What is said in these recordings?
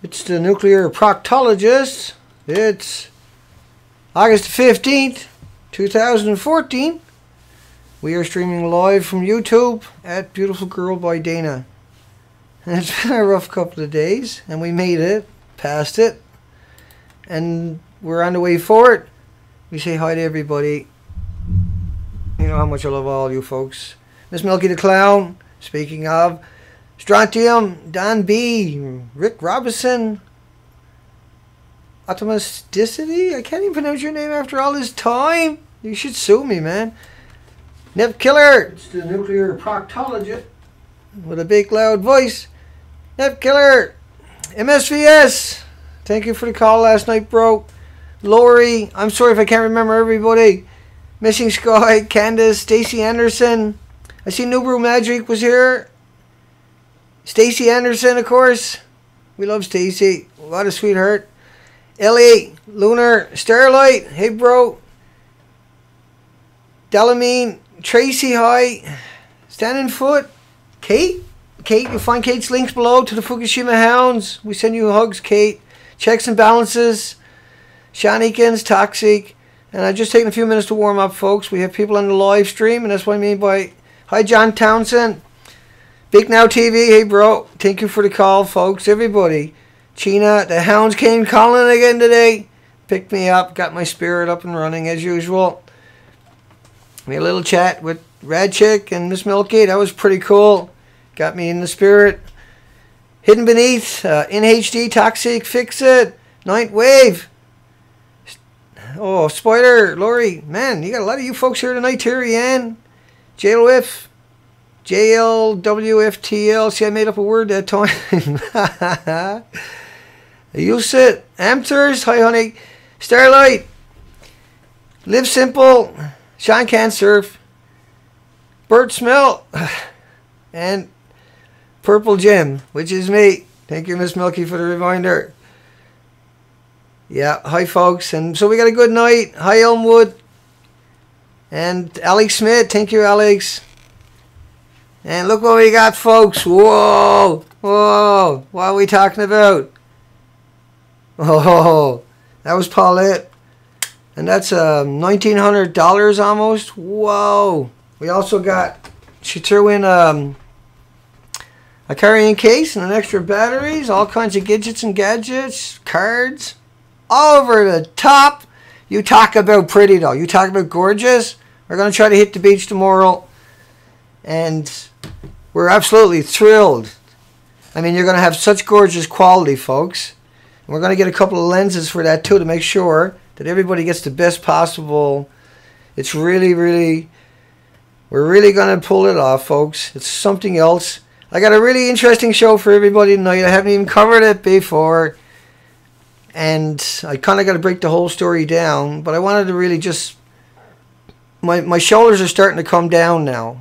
It's the nuclear proctologist. It's August 15th, 2014. We are streaming live from YouTube at Beautiful Girl by Dana. And it's been a rough couple of days, and we made it, past it, and we're on the way for it. We say hi to everybody. You know how much I love all you folks. Miss Milky the Clown, speaking of, Strontium, Don B, Rick Robinson, Automaticity, I can't even pronounce your name after all this time. You should sue me, man. Nip Killer, it's the nuclear proctologist with a big loud voice. Nip Killer, MSVS, thank you for the call last night, bro. Lori, I'm sorry if I can't remember everybody. Missing Sky, Candace, Stacy Anderson. I see New Brew Magic was here. Stacy Anderson, of course. We love Stacy. What a sweetheart. Ellie, Lunar, Starlight. Hey, bro. Delamine, Tracy, hi. Standing Foot. Kate. Kate, you'll find Kate's links below to the Fukushima Hounds. We send you hugs, Kate. Checks and Balances. Shanikins, Toxic. And I've just taken a few minutes to warm up, folks. We have people on the live stream, and that's what I mean by... Hi, John Townsend. Big Now TV, hey bro, thank you for the call, folks, everybody. China, the Hounds came calling again today. Picked me up, got my spirit up and running as usual. We had a little chat with Rad Chick and Miss Milky, that was pretty cool. Got me in the spirit. Hidden Beneath, in HD, Toxic, Fix It, Night Wave. Oh, Spider, Lori, man, you got a lot of you folks here tonight, Terry Ann, JLWF. JLWFTL. See, I made up a word that time. Use it. Amthers. Hi, honey. Starlight. Live Simple. Sean Can Surf. Bert Smell. And Purple Jim, which is me. Thank you, Miss Milky, for the reminder. Yeah, hi, folks. And so we got a good night. Hi, Elmwood. And Alex Smith. Thank you, Alex. And look what we got, folks. Whoa. Whoa. What are we talking about? Oh, that was Paulette. And that's $1,900 almost. Whoa. We also got, she threw in a carrying case and an extra batteries, all kinds of gadgets and gadgets, cards, all over the top. You talk about pretty, though. You talk about gorgeous. We're going to try to hit the beach tomorrow. And we're absolutely thrilled. I mean, you're going to have such gorgeous quality, folks. And we're going to get a couple of lenses for that, too, to make sure that everybody gets the best possible. It's really, really, we're really going to pull it off, folks. It's something else. I got a really interesting show for everybody tonight. I haven't even covered it before. And I kind of got to break the whole story down. But I wanted to really just, my shoulders are starting to come down now.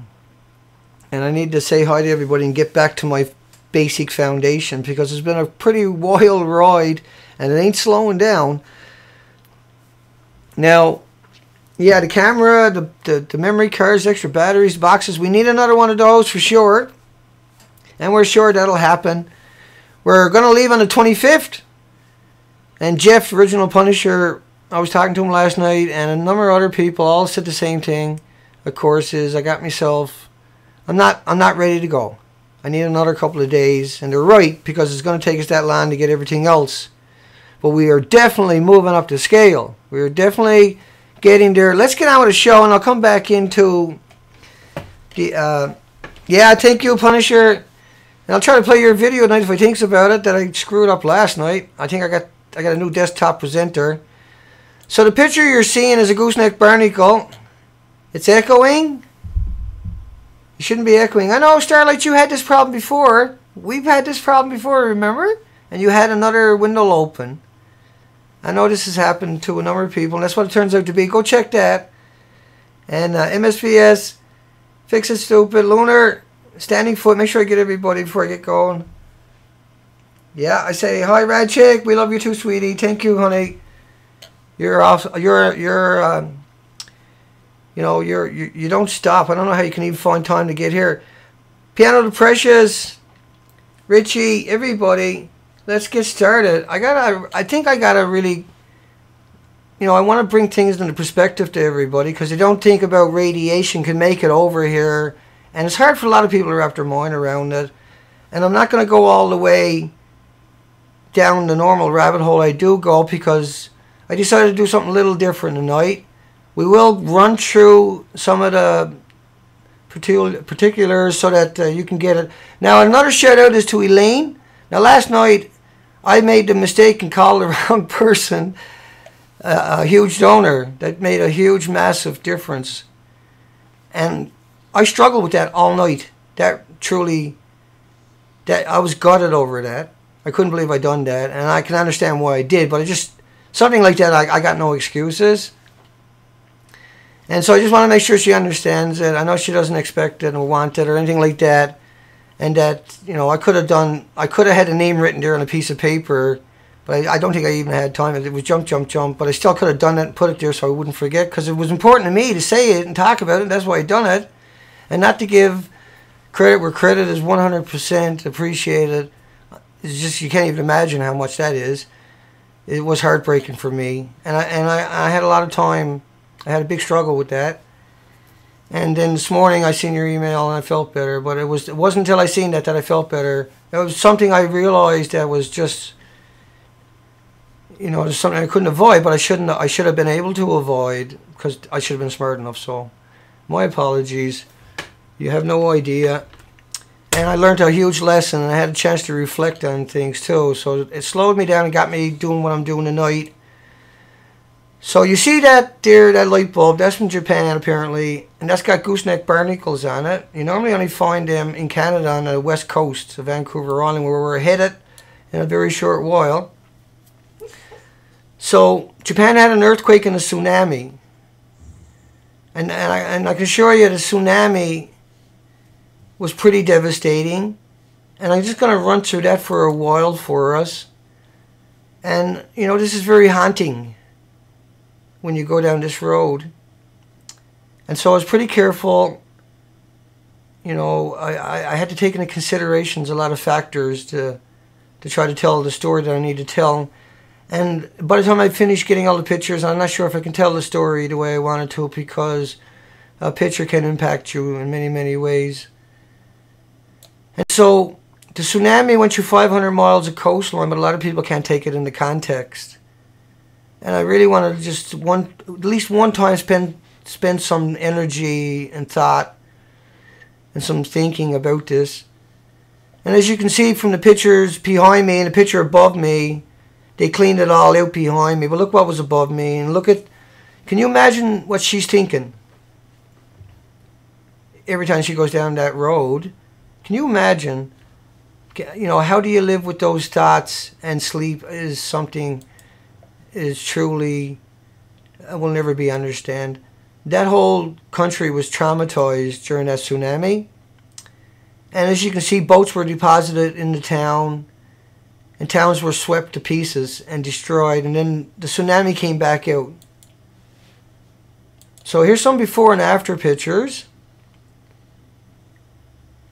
And I need to say hi to everybody and get back to my basic foundation, because it's been a pretty wild ride and it ain't slowing down. Now, yeah, the camera, the memory cards, extra batteries, boxes, we need another one of those for sure. And we're sure that'll happen. We're going to leave on the 25th. And Jeff, Original Punisher, I was talking to him last night, and a number of other people all said the same thing. Of course, is I got myself... I'm not ready to go. I need another couple of days. And they're right, because it's going to take us that long to get everything else. But we are definitely moving up the scale. We are definitely getting there. Let's get on with the show, and I'll come back into the... yeah, thank you, Punisher. And I'll try to play your video tonight if I think about it, that I screwed up last night. I think I got a new desktop presenter. So the picture you're seeing is a gooseneck barnacle. It's echoing. You shouldn't be echoing. I know, Starlight, you had this problem before. We've had this problem before, remember? And you had another window open. I know this has happened to a number of people, and that's what it turns out to be. Go check that. And MSVS, Fix It Stupid, Lunar, Standing Foot. Make sure I get everybody before I get going. Yeah, I say hi, Rad Chick. We love you too, sweetie. Thank you, honey. You're off. You don't stop. I don't know how you can even find time to get here. Piano the Precious, Richie, everybody. let's get started. I think I gotta really, I want to bring things into perspective to everybody because they don't think about radiation can make it over here, and it's hard for a lot of people to wrap their mind around it. And I'm not going to go all the way down the normal rabbit hole I do go because I decided to do something a little different tonight. We will run through some of the particulars so that you can get it. Now, another shout out is to Elaine. Now, last night I made the mistake and called the wrong person. A huge donor that made a huge, massive difference. And I struggled with that all night. That I was gutted over that. I couldn't believe I done that. And I can understand why I did. But something like that, I got no excuses. And so I just want to make sure she understands it. I know she doesn't expect it or want it or anything like that. And that, I could have had a name written there on a piece of paper. But I don't think I even had time. It was jump. But I still could have done it and put it there so I wouldn't forget. Because it was important to me to say it and talk about it. That's why I done it. And not to give credit where credit is 100% appreciated. It's just, you can't even imagine how much that is. It was heartbreaking for me. And I had a lot of time. I had a big struggle with that. And then this morning I seen your email and I felt better. But it wasn't until I seen that I felt better. It was something I realized that was just, there's something I couldn't avoid, but I should have been able to avoid because I should have been smart enough. So my apologies. You have no idea. And I learned a huge lesson, and I had a chance to reflect on things too. So it slowed me down and got me doing what I'm doing tonight. So you see that there, that light bulb, that's from Japan apparently, and that's got gooseneck barnacles on it. You normally only find them in Canada on the west coast of Vancouver Island, where we're headed in a very short while. So Japan had an earthquake and a tsunami. And I can assure you the tsunami was pretty devastating. And I'm just going to run through that for a while for us. And, this is very haunting when you go down this road. And so I was pretty careful. I had to take into considerations a lot of factors to try to tell the story that I need to tell. And by the time I finish getting all the pictures, I'm not sure if I can tell the story the way I wanted to because a picture can impact you in many, many ways. And so the tsunami went through 500 miles of coastline, but a lot of people can't take it into context. And I really wanted to just at least one time spend some energy and thought and some thinking about this. And as you can see from the pictures behind me and the picture above me, they cleaned it all out behind me. But look what was above me. And can you imagine what she's thinking? Every time she goes down that road. Can you imagine? How do you live with those thoughts? And sleep is something truly will never be understood. That whole country was traumatized during that tsunami. And as you can see, boats were deposited in the town. And towns were swept to pieces and destroyed. And then the tsunami came back out. So here's some before and after pictures.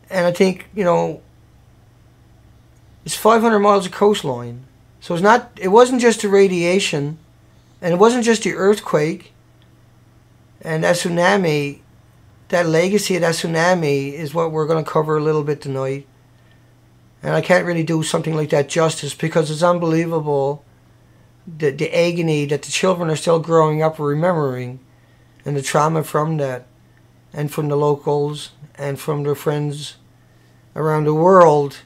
And I think, it's 500 miles of coastline. So it wasn't just the radiation. And it wasn't just the earthquake. And that tsunami, that legacy of that tsunami is what we're going to cover a little bit tonight. And I can't really do something like that justice because it's unbelievable the agony that the children are still growing up remembering and the trauma from that and from the locals and from their friends around the world.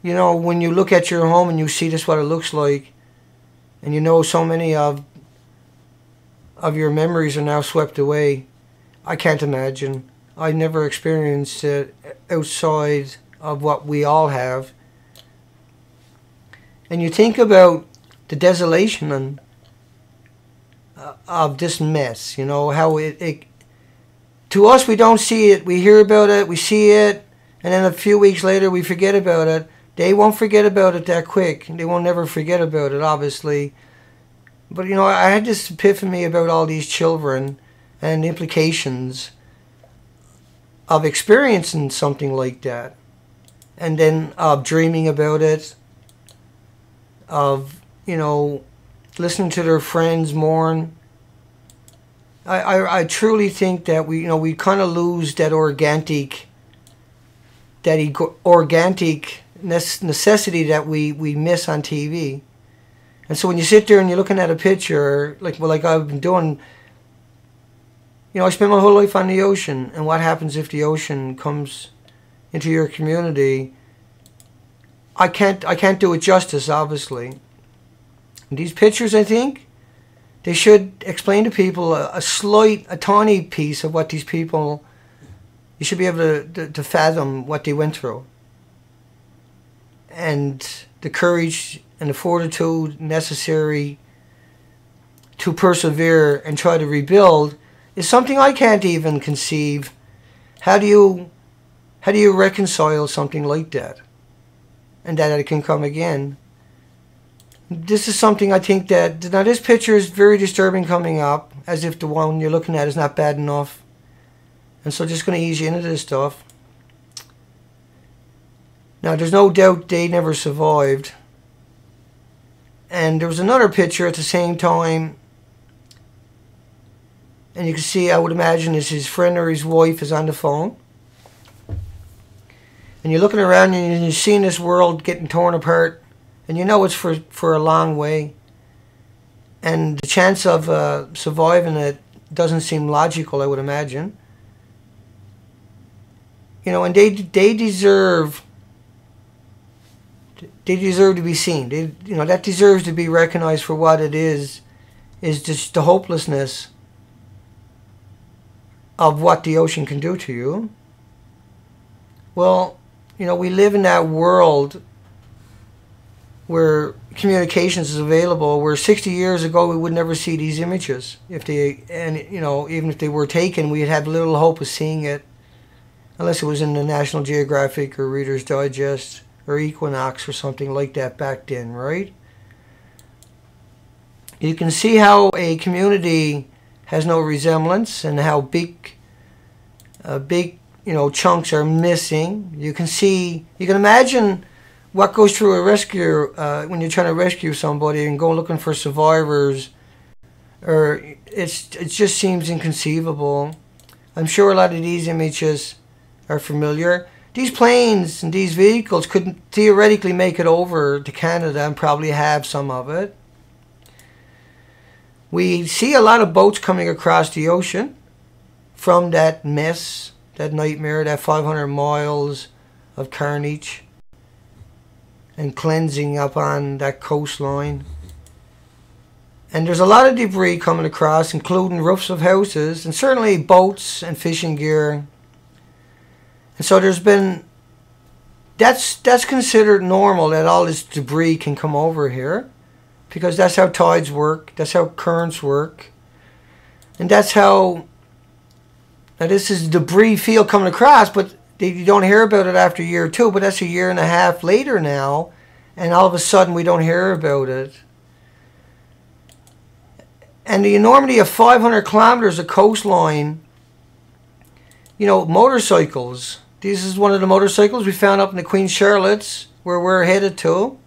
When you look at your home and you see this what it looks like and so many of your memories are now swept away, I can't imagine. I never experienced it outside of what we all have. And you think about the desolation of this mess, how it to us, we don't see it. We hear about it, we see it, and then a few weeks later we forget about it. They won't forget about it that quick. They won't never forget about it, obviously. But, I had this epiphany about all these children and the implications of experiencing something like that. And then dreaming about it of, listening to their friends mourn. I truly think that we kind of lose that organic necessity that we miss on TV. And so when you sit there and you're looking at a picture, like I've been doing, I spent my whole life on the ocean, and what happens if the ocean comes into your community? I can't do it justice, obviously. And these pictures, I think, they should explain to people a tiny piece of what these people, you should be able to fathom what they went through. And the courage and the fortitude necessary to persevere and try to rebuild is something I can't even conceive. How do you reconcile something like that? And that it can come again? This is something I think that, now this picture is very disturbing coming up, as if the one you're looking at is not bad enough. And so just going to ease you into this stuff. Now there's no doubt they never survived. And there was another picture at the same time, and you can see, I would imagine, is his friend or his wife is on the phone. And you're looking around and you're seeing this world getting torn apart, and you know it's for a long way. And the chance of surviving it doesn't seem logical, I would imagine. And they deserve to be seen. That deserves to be recognized for what it is just the hopelessness of what the ocean can do to you. Well, we live in that world where communications is available, where 60 years ago we would never see these images. Even if they were taken, we'd have little hope of seeing it, unless it was in the National Geographic or Reader's Digest or Equinox or something like that back then, right? You can see how a community has no resemblance, and how big chunks are missing. You can imagine what goes through a rescue when you're trying to rescue somebody and go looking for survivors. Or it just seems inconceivable. I'm sure a lot of these images are familiar. These planes and these vehicles could theoretically make it over to Canada and probably have some of it. We see a lot of boats coming across the ocean from that mess, that nightmare, that 500 miles of carnage and cleansing up on that coastline. And there's a lot of debris coming across, including roofs of houses and certainly boats and fishing gear. And so that's considered normal, that all this debris can come over here, because that's how tides work, that's how currents work, and that's how, now this is debris field coming across, but you don't hear about it after a year or two, but that's a year and a half later now, and all of a sudden we don't hear about it. And the enormity of 500 kilometers of coastline, motorcycles. This is one of the motorcycles we found up in the Queen Charlotte's, where we're headed to.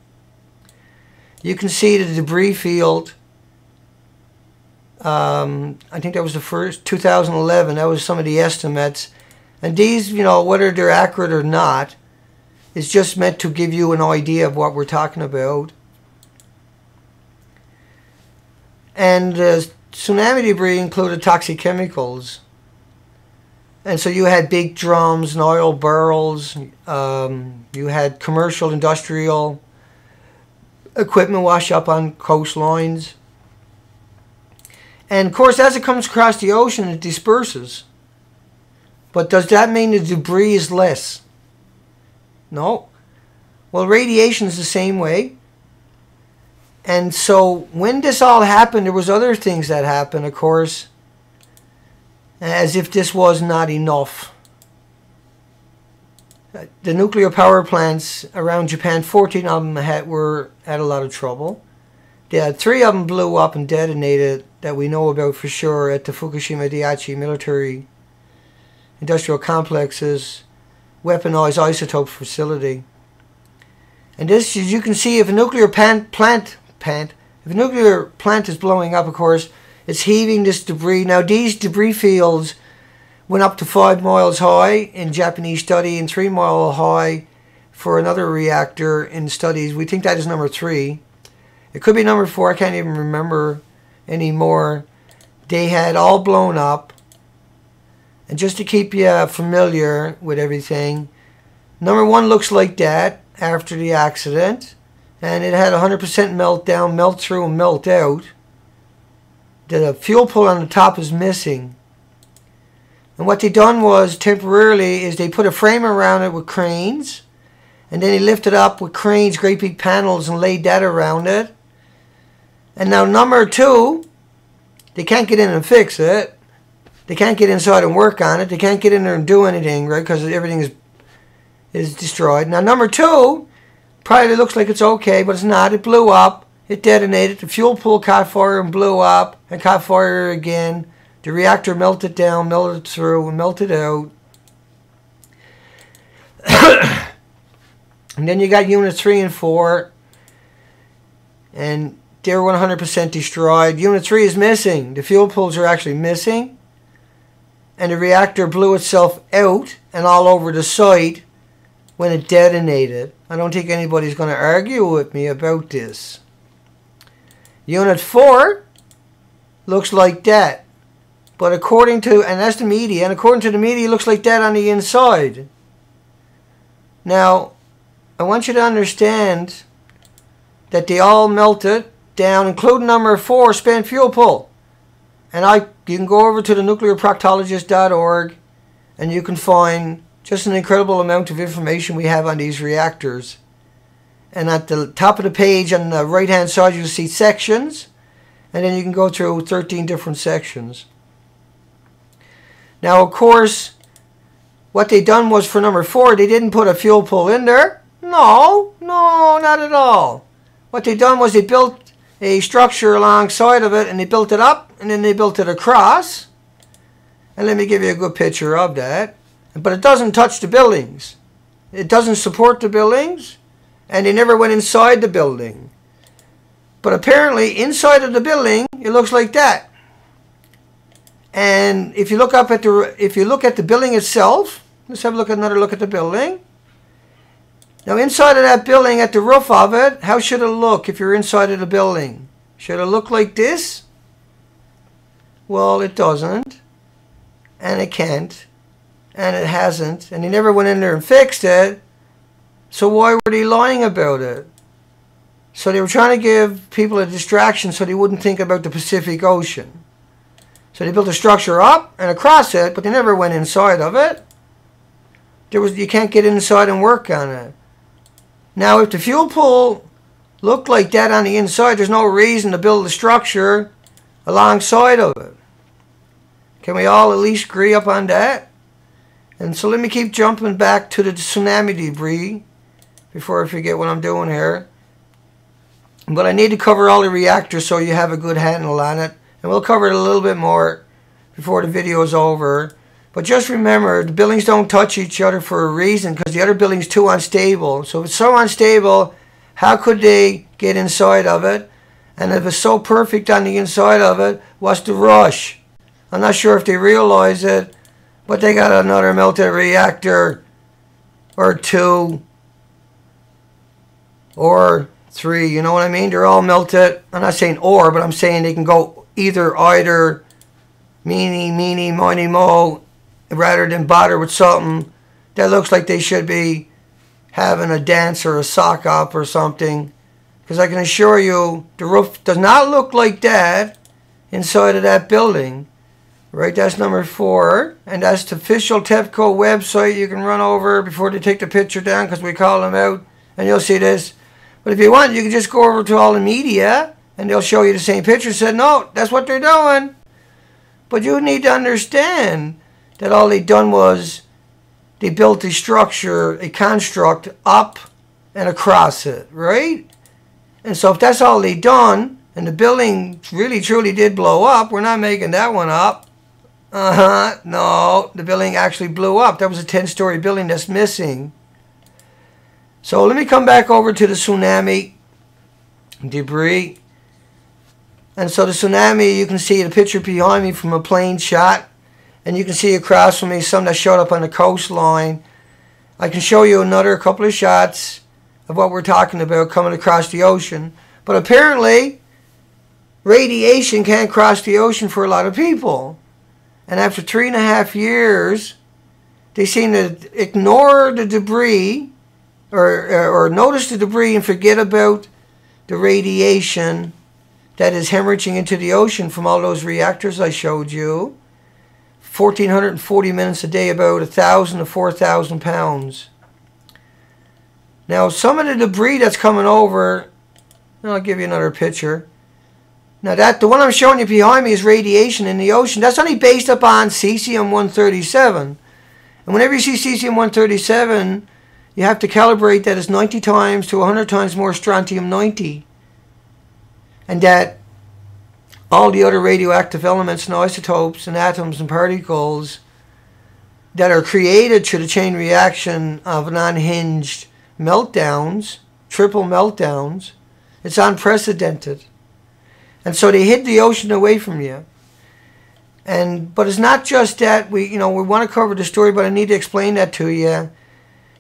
You can see the debris field. I think that was the first, 2011. That was some of the estimates. And these, whether they're accurate or not, is just meant to give you an idea of what we're talking about. And tsunami debris included toxic chemicals. And so you had big drums and oil barrels. You had commercial, industrial equipment wash up on coastlines. And of course, as it comes across the ocean, it disperses. But does that mean the debris is less? No. Well, radiation is the same way. And so when this all happened, there was other things that happened, of course, as if this was not enough. The nuclear power plants around Japan, 14 of them had a lot of trouble. 3 of them blew up and detonated, that we know about for sure, at the Fukushima Daiichi military industrial complex's weaponized isotope facility. And this, as you can see, if a nuclear if a nuclear plant is blowing up, of course, it's heaving this debris. Now, these debris fields went up to 5 miles high in Japanese study and 3 miles high for another reactor in studies. We think that is number 3. It could be number 4. I can't even remember anymore. They had all blown up. And just to keep you familiar with everything, number 1 looks like that after the accident. And it had 100% meltdown, melt through and melt out. The fuel pool on the top is missing. And what they done was, temporarily, is they put a frame around it with cranes. And then they lifted up with cranes, great big panels, and laid that around it. And now number 2, they can't get in and fix it. They can't get inside and work on it. They can't get in there and do anything, right? Because everything is destroyed. Now number 2 probably looks like it's okay, but it's not. It blew up. It detonated. The fuel pool caught fire and blew up. And caught fire again. The reactor melted down, melted through, and melted out. And then you got units 3 and 4. And they're 100% destroyed. Unit 3 is missing. The fuel pools are actually missing. And the reactor blew itself out and all over the site when it detonated. I don't think anybody's going to argue with me about this. Unit 4 looks like that. But according to, and that's the media, and according to the media, it looks like that on the inside. Now, I want you to understand that they all melted down, including number 4, spent fuel pool. And you can go over to the nuclearproctologist.org and you can find just an incredible amount of information we have on these reactors. And at the top of the page on the right hand side you'll see sections, and then you can go through 13 different sections. Now, of course, what they done was, for number 4, they didn't put a fuel pool in there. No, not at all. What they done was they built a structure alongside of it, and they built it up, and then they built it across. And let me give you a good picture of that. But it doesn't touch the buildings. It doesn't support the buildings, and they never went inside the building. But apparently, inside of the building, it looks like that. And if you look up at the building itself, let's have another look at the building. Now, inside of that building, at the roof of it, how should it look if you're inside of the building? Should it look like this? Well, it doesn't. And it can't. And it hasn't. And they never went in there and fixed it. So why were they lying about it? So they were trying to give people a distraction so they wouldn't think about the Pacific Ocean. So they built a structure up and across it, but they never went inside of it. You can't get inside and work on it. Now, if the fuel pool looked like that on the inside, there's no reason to build a structure alongside of it. Can we all at least agree up on that? And so let me keep jumping back to the tsunami debris before I forget what I'm doing here. But I need to cover all the reactors so you have a good handle on it. And we'll cover it a little bit more before the video is over. But just remember, the buildings don't touch each other for a reason, because the other building's too unstable. So if it's so unstable, how could they get inside of it? And if it's so perfect on the inside of it, what's the rush? I'm not sure if they realize it, but they got another melted reactor or 2 or 3. You know what I mean? They're all melted. I'm not saying or, but I'm saying they can go either, meeny, miny, mo, rather than bother with something that looks like they should be having a dance or a sock up or something. Because I can assure you, the roof does not look like that inside of that building. Right, that's number 4. And that's the official TEPCO website. You can run over before they take the picture down, because we call them out. And you'll see this. But if you want, you can just go over to all the media, and they'll show you the same picture and say, no, that's what they're doing. But you need to understand that all they done was they built a structure, a construct up and across it, right? And so if that's all they done, and the building really truly did blow up, we're not making that one up. No, the building actually blew up. That was a 10-story building that's missing. So let me come back over to the tsunami debris. And so the tsunami, you can see the picture behind me from a plane shot. And you can see across from me some that showed up on the coastline. I can show you another couple of shots of what we're talking about coming across the ocean. But apparently, radiation can't cross the ocean for a lot of people. And after 3.5 years, they seem to ignore the debris or notice the debris and forget about the radiation that is hemorrhaging into the ocean from all those reactors I showed you. 1,440 minutes a day, about 1,000 to 4,000 pounds. Now, some of the debris that's coming over, I'll give you another picture. Now, the one I'm showing you behind me is radiation in the ocean. That's only based upon cesium-137. And whenever you see cesium-137, you have to calibrate that it's 90 times to 100 times more strontium-90. And that all the other radioactive elements and isotopes and atoms and particles that are created through the chain reaction of non-hinged meltdowns, triple meltdowns, it's unprecedented. And so they hid the ocean away from you. But it's not just that we want to cover the story, but I need to explain that to you.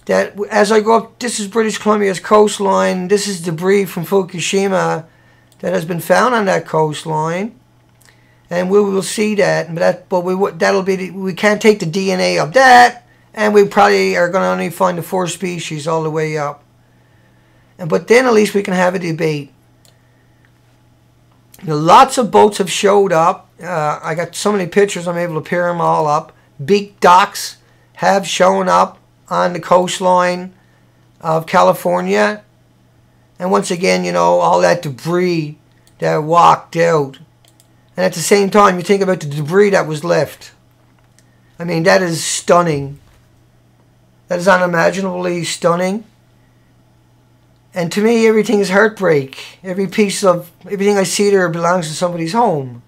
That as I go up, this is British Columbia's coastline. This is debris from Fukushima that has been found on that coastline, and we will see that. We can't take the DNA of that, and we probably are going to only find the 4 species all the way up. But then at least we can have a debate. Lots of boats have showed up. I got so many pictures, I'm able to pair them all up. Big docks have shown up on the coastline of California. And once again, all that debris that walked out. And at the same time, you think about the debris that was left. I mean, that is stunning. That is unimaginably stunning. And to me, everything is heartbreak. Everything I see there belongs to somebody's home.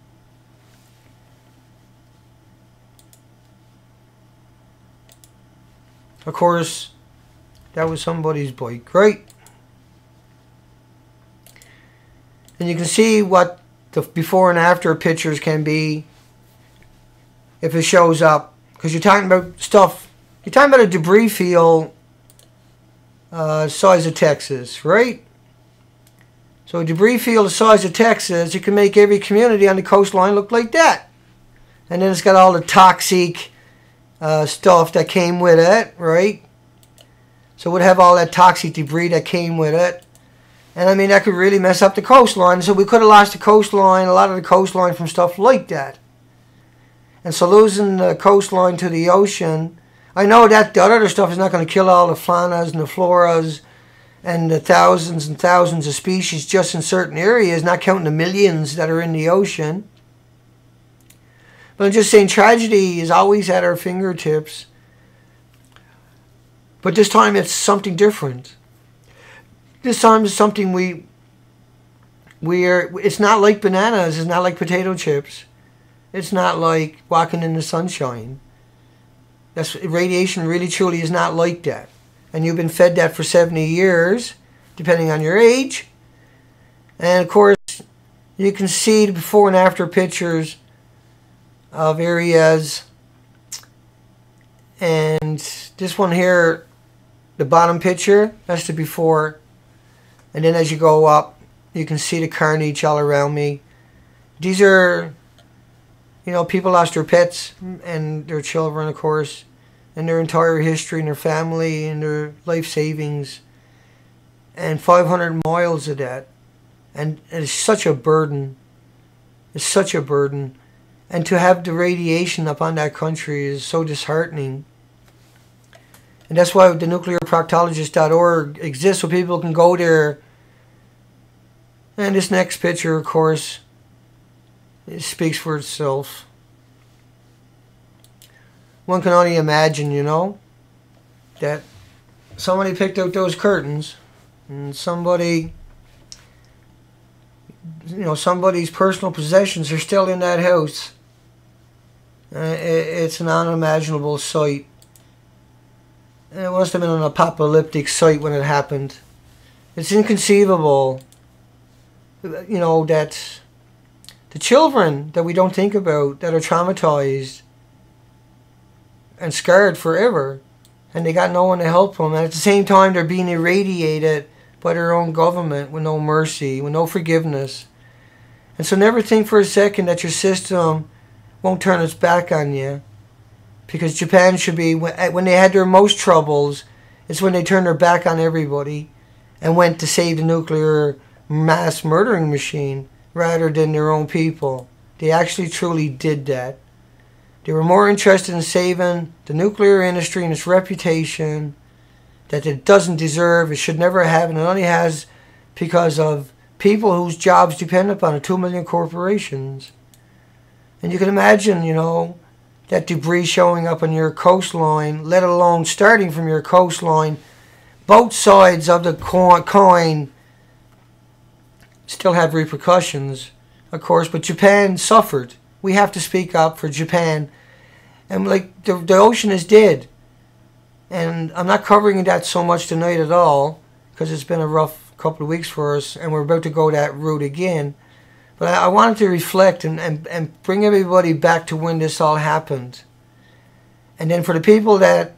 Of course, that was somebody's bike, right? And you can see what the before and after pictures can be if it shows up. Because you're talking about stuff, you're talking about a debris field size of Texas, right? So a debris field the size of Texas, you can make every community on the coastline look like that. And then it's got all the toxic stuff that came with it, right? So we'd have all that toxic debris that came with it. And I mean, that could really mess up the coastline. So we could have lost the coastline, a lot of the coastline from stuff like that. And so losing the coastline to the ocean, I know that the other stuff is not going to kill all the faunas and the floras and the thousands and thousands of species just in certain areas, not counting the millions that are in the ocean. But I'm just saying tragedy is always at our fingertips. But this time it's something different. This time it's something it's not like bananas, it's not like potato chips. It's not like walking in the sunshine. Radiation really truly is not like that. And you've been fed that for 70 years, depending on your age. And of course, you can see the before and after pictures of areas. And this one here, the bottom picture, that's the before. And then as you go up, you can see the carnage all around me. These are, people lost their pets and their children, of course, and their entire history and their family and their life savings. And 500 miles of that. And it's such a burden. It's such a burden. And to have the radiation up on that country is so disheartening. And that's why the nuclearproctologist.org exists, so people can go there. And this next picture, of course, it speaks for itself. One can only imagine, that somebody picked out those curtains and somebody's personal possessions are still in that house. It's an unimaginable sight. And it must have been an apocalyptic site when it happened. It's inconceivable, you know, that the children that we don't think about, that are traumatized and scarred forever, and they got no one to help them, and at the same time they're being irradiated by their own government with no mercy, with no forgiveness. And so never think for a second that your system won't turn its back on you, because Japan should be, when they had their most troubles, it's when they turned their back on everybody and went to save the nuclear mass murdering machine rather than their own people. They actually truly did that. They were more interested in saving the nuclear industry and its reputation that it doesn't deserve, it should never have, and it only has because of people whose jobs depend upon it, 2 million corporations. And you can imagine, you know, that debris showing up on your coastline, let alone starting from your coastline. Both sides of the coin still have repercussions, of course, but Japan suffered. We have to speak up for Japan. And like the ocean is dead. And I'm not covering that so much tonight at all, because it's been a rough couple of weeks for us, and we're about to go that route again. But I wanted to reflect and bring everybody back to when this all happened. And then for the people that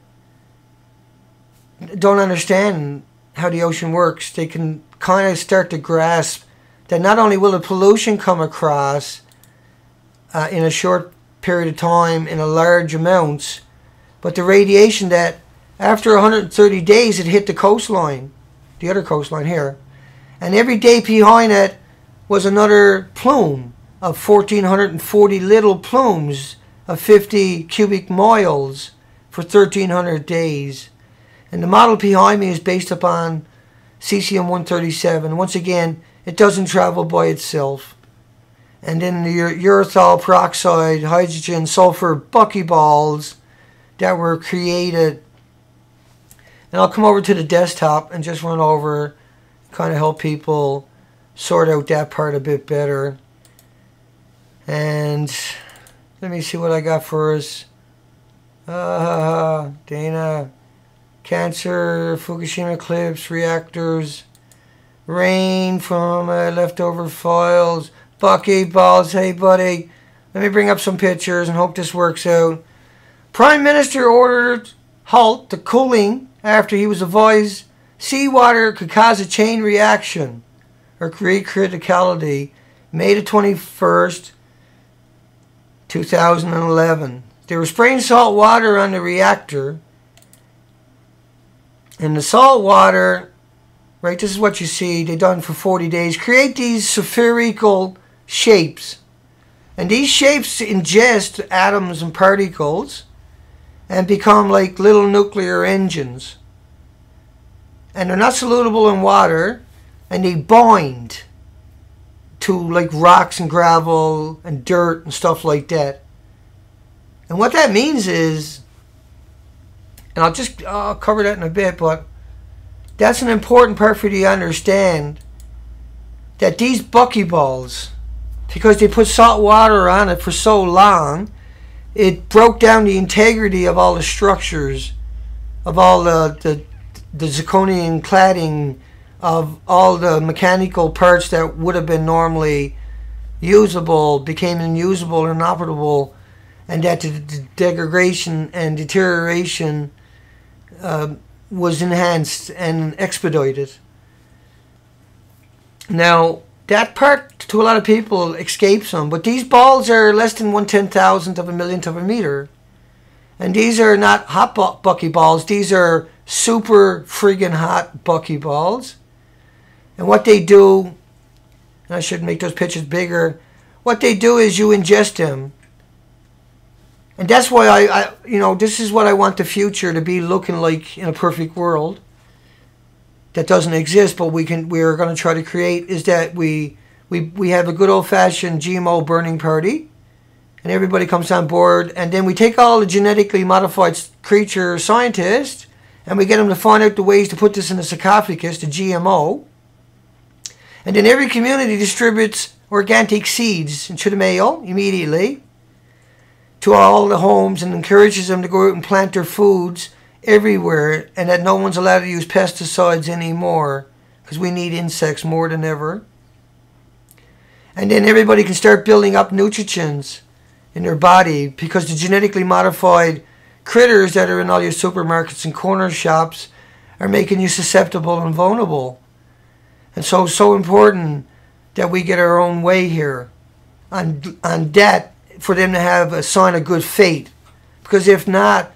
don't understand how the ocean works, they can kind of start to grasp that not only will the pollution come across in a short period of time in a large amounts, but the radiation that after 130 days it hit the coastline, the other coastline here, and every day behind it was another plume of 1,440 little plumes of 50 cubic miles for 1,300 days. And the model behind me is based upon cesium-137. Once again, it doesn't travel by itself. And then the urethral peroxide, hydrogen, sulfur buckyballs that were created. And I'll come over to the desktop and just run over, kind of help people sort out that part a bit better. And let me see what I got for us. Dana. Cancer, Fukushima eclipse, reactors, rain from leftover files, buckyballs. Hey buddy, let me bring up some pictures and hope this works out. Prime Minister ordered halt to cooling after he was advised seawater could cause a chain reaction or create criticality. May the 21st, 2011. They were spraying salt water on the reactor. And the salt water, right, this is what you see, they've done for 40 days, create these spherical shapes. And these shapes ingest atoms and particles and become like little nuclear engines. And they're not solutable in water, and they bind to like rocks and gravel and dirt and stuff like that. And what that means is, and I'll cover that in a bit, but that's an important part for you to understand, that these buckyballs, because they put salt water on it for so long, it broke down the integrity of all the structures, of all the zirconium cladding, of all the mechanical parts that would have been normally usable, became unusable or inoperable, and that the degradation and deterioration was enhanced and expedited. Now, that part to a lot of people escapes them, but these balls are less than 1/10,000th of a millionth of a meter. And these are not hot buckyballs, these are super friggin' hot buckyballs. And what they do, and I should make those pictures bigger, what they do is you ingest them. And that's why I this is what I want the future to be looking like in a perfect world that doesn't exist, but we are going to try to create, is that we have a good old-fashioned GMO burning party, and everybody comes on board, and then we take all the genetically modified creature scientists, and we get them to find out the ways to put this in the sarcophagus, the GMO, and then every community distributes organic seeds into the mail immediately to all the homes and encourages them to go out and plant their foods everywhere, and that no one's allowed to use pesticides anymore because we need insects more than ever. And then everybody can start building up nutrients in their body, because the genetically modified critters that are in all your supermarkets and corner shops are making you susceptible and vulnerable. And so it's so important that we get our own way here on that, for them to have a sign of good faith. Because if not,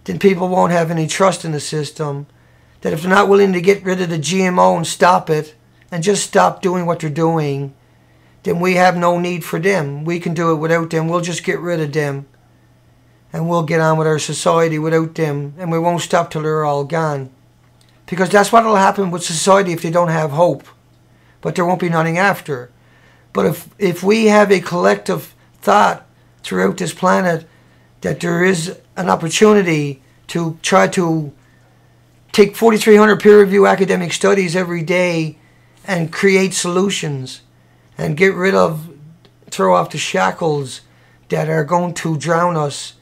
then people won't have any trust in the system. That if they're not willing to get rid of the GMO and stop it, and just stop doing what they're doing, then we have no need for them. We can do it without them. We'll just get rid of them. And we'll get on with our society without them. And we won't stop till they're all gone. Because that's what will happen with society if they don't have hope. But there won't be nothing after. But if we have a collective thought throughout this planet that there is an opportunity to try to take 4,300 peer-reviewed academic studies every day and create solutions and get rid of, throw off the shackles that are going to drown us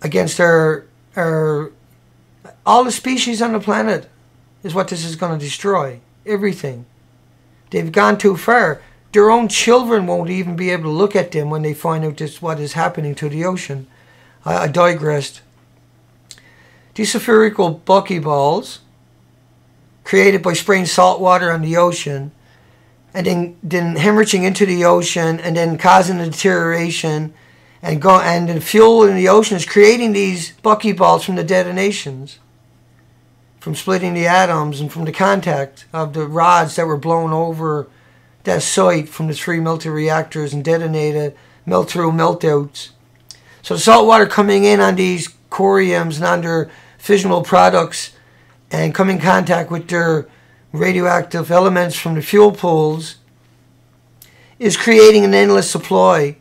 against all the species on the planet, is what this is going to destroy. Everything. They've gone too far. Their own children won't even be able to look at them when they find out just what is happening to the ocean. I digressed. These spherical buckyballs, created by spraying salt water on the ocean, and then hemorrhaging into the ocean, and then causing the deterioration, and the fuel in the ocean is creating these buckyballs from the detonations, from splitting the atoms and from the contact of the rods that were blown over that site from the 3 melted reactors and detonated, melt-through meltouts. So the salt water coming in on these coriums and on their fissional products and coming in contact with their radioactive elements from the fuel pools is creating an endless supply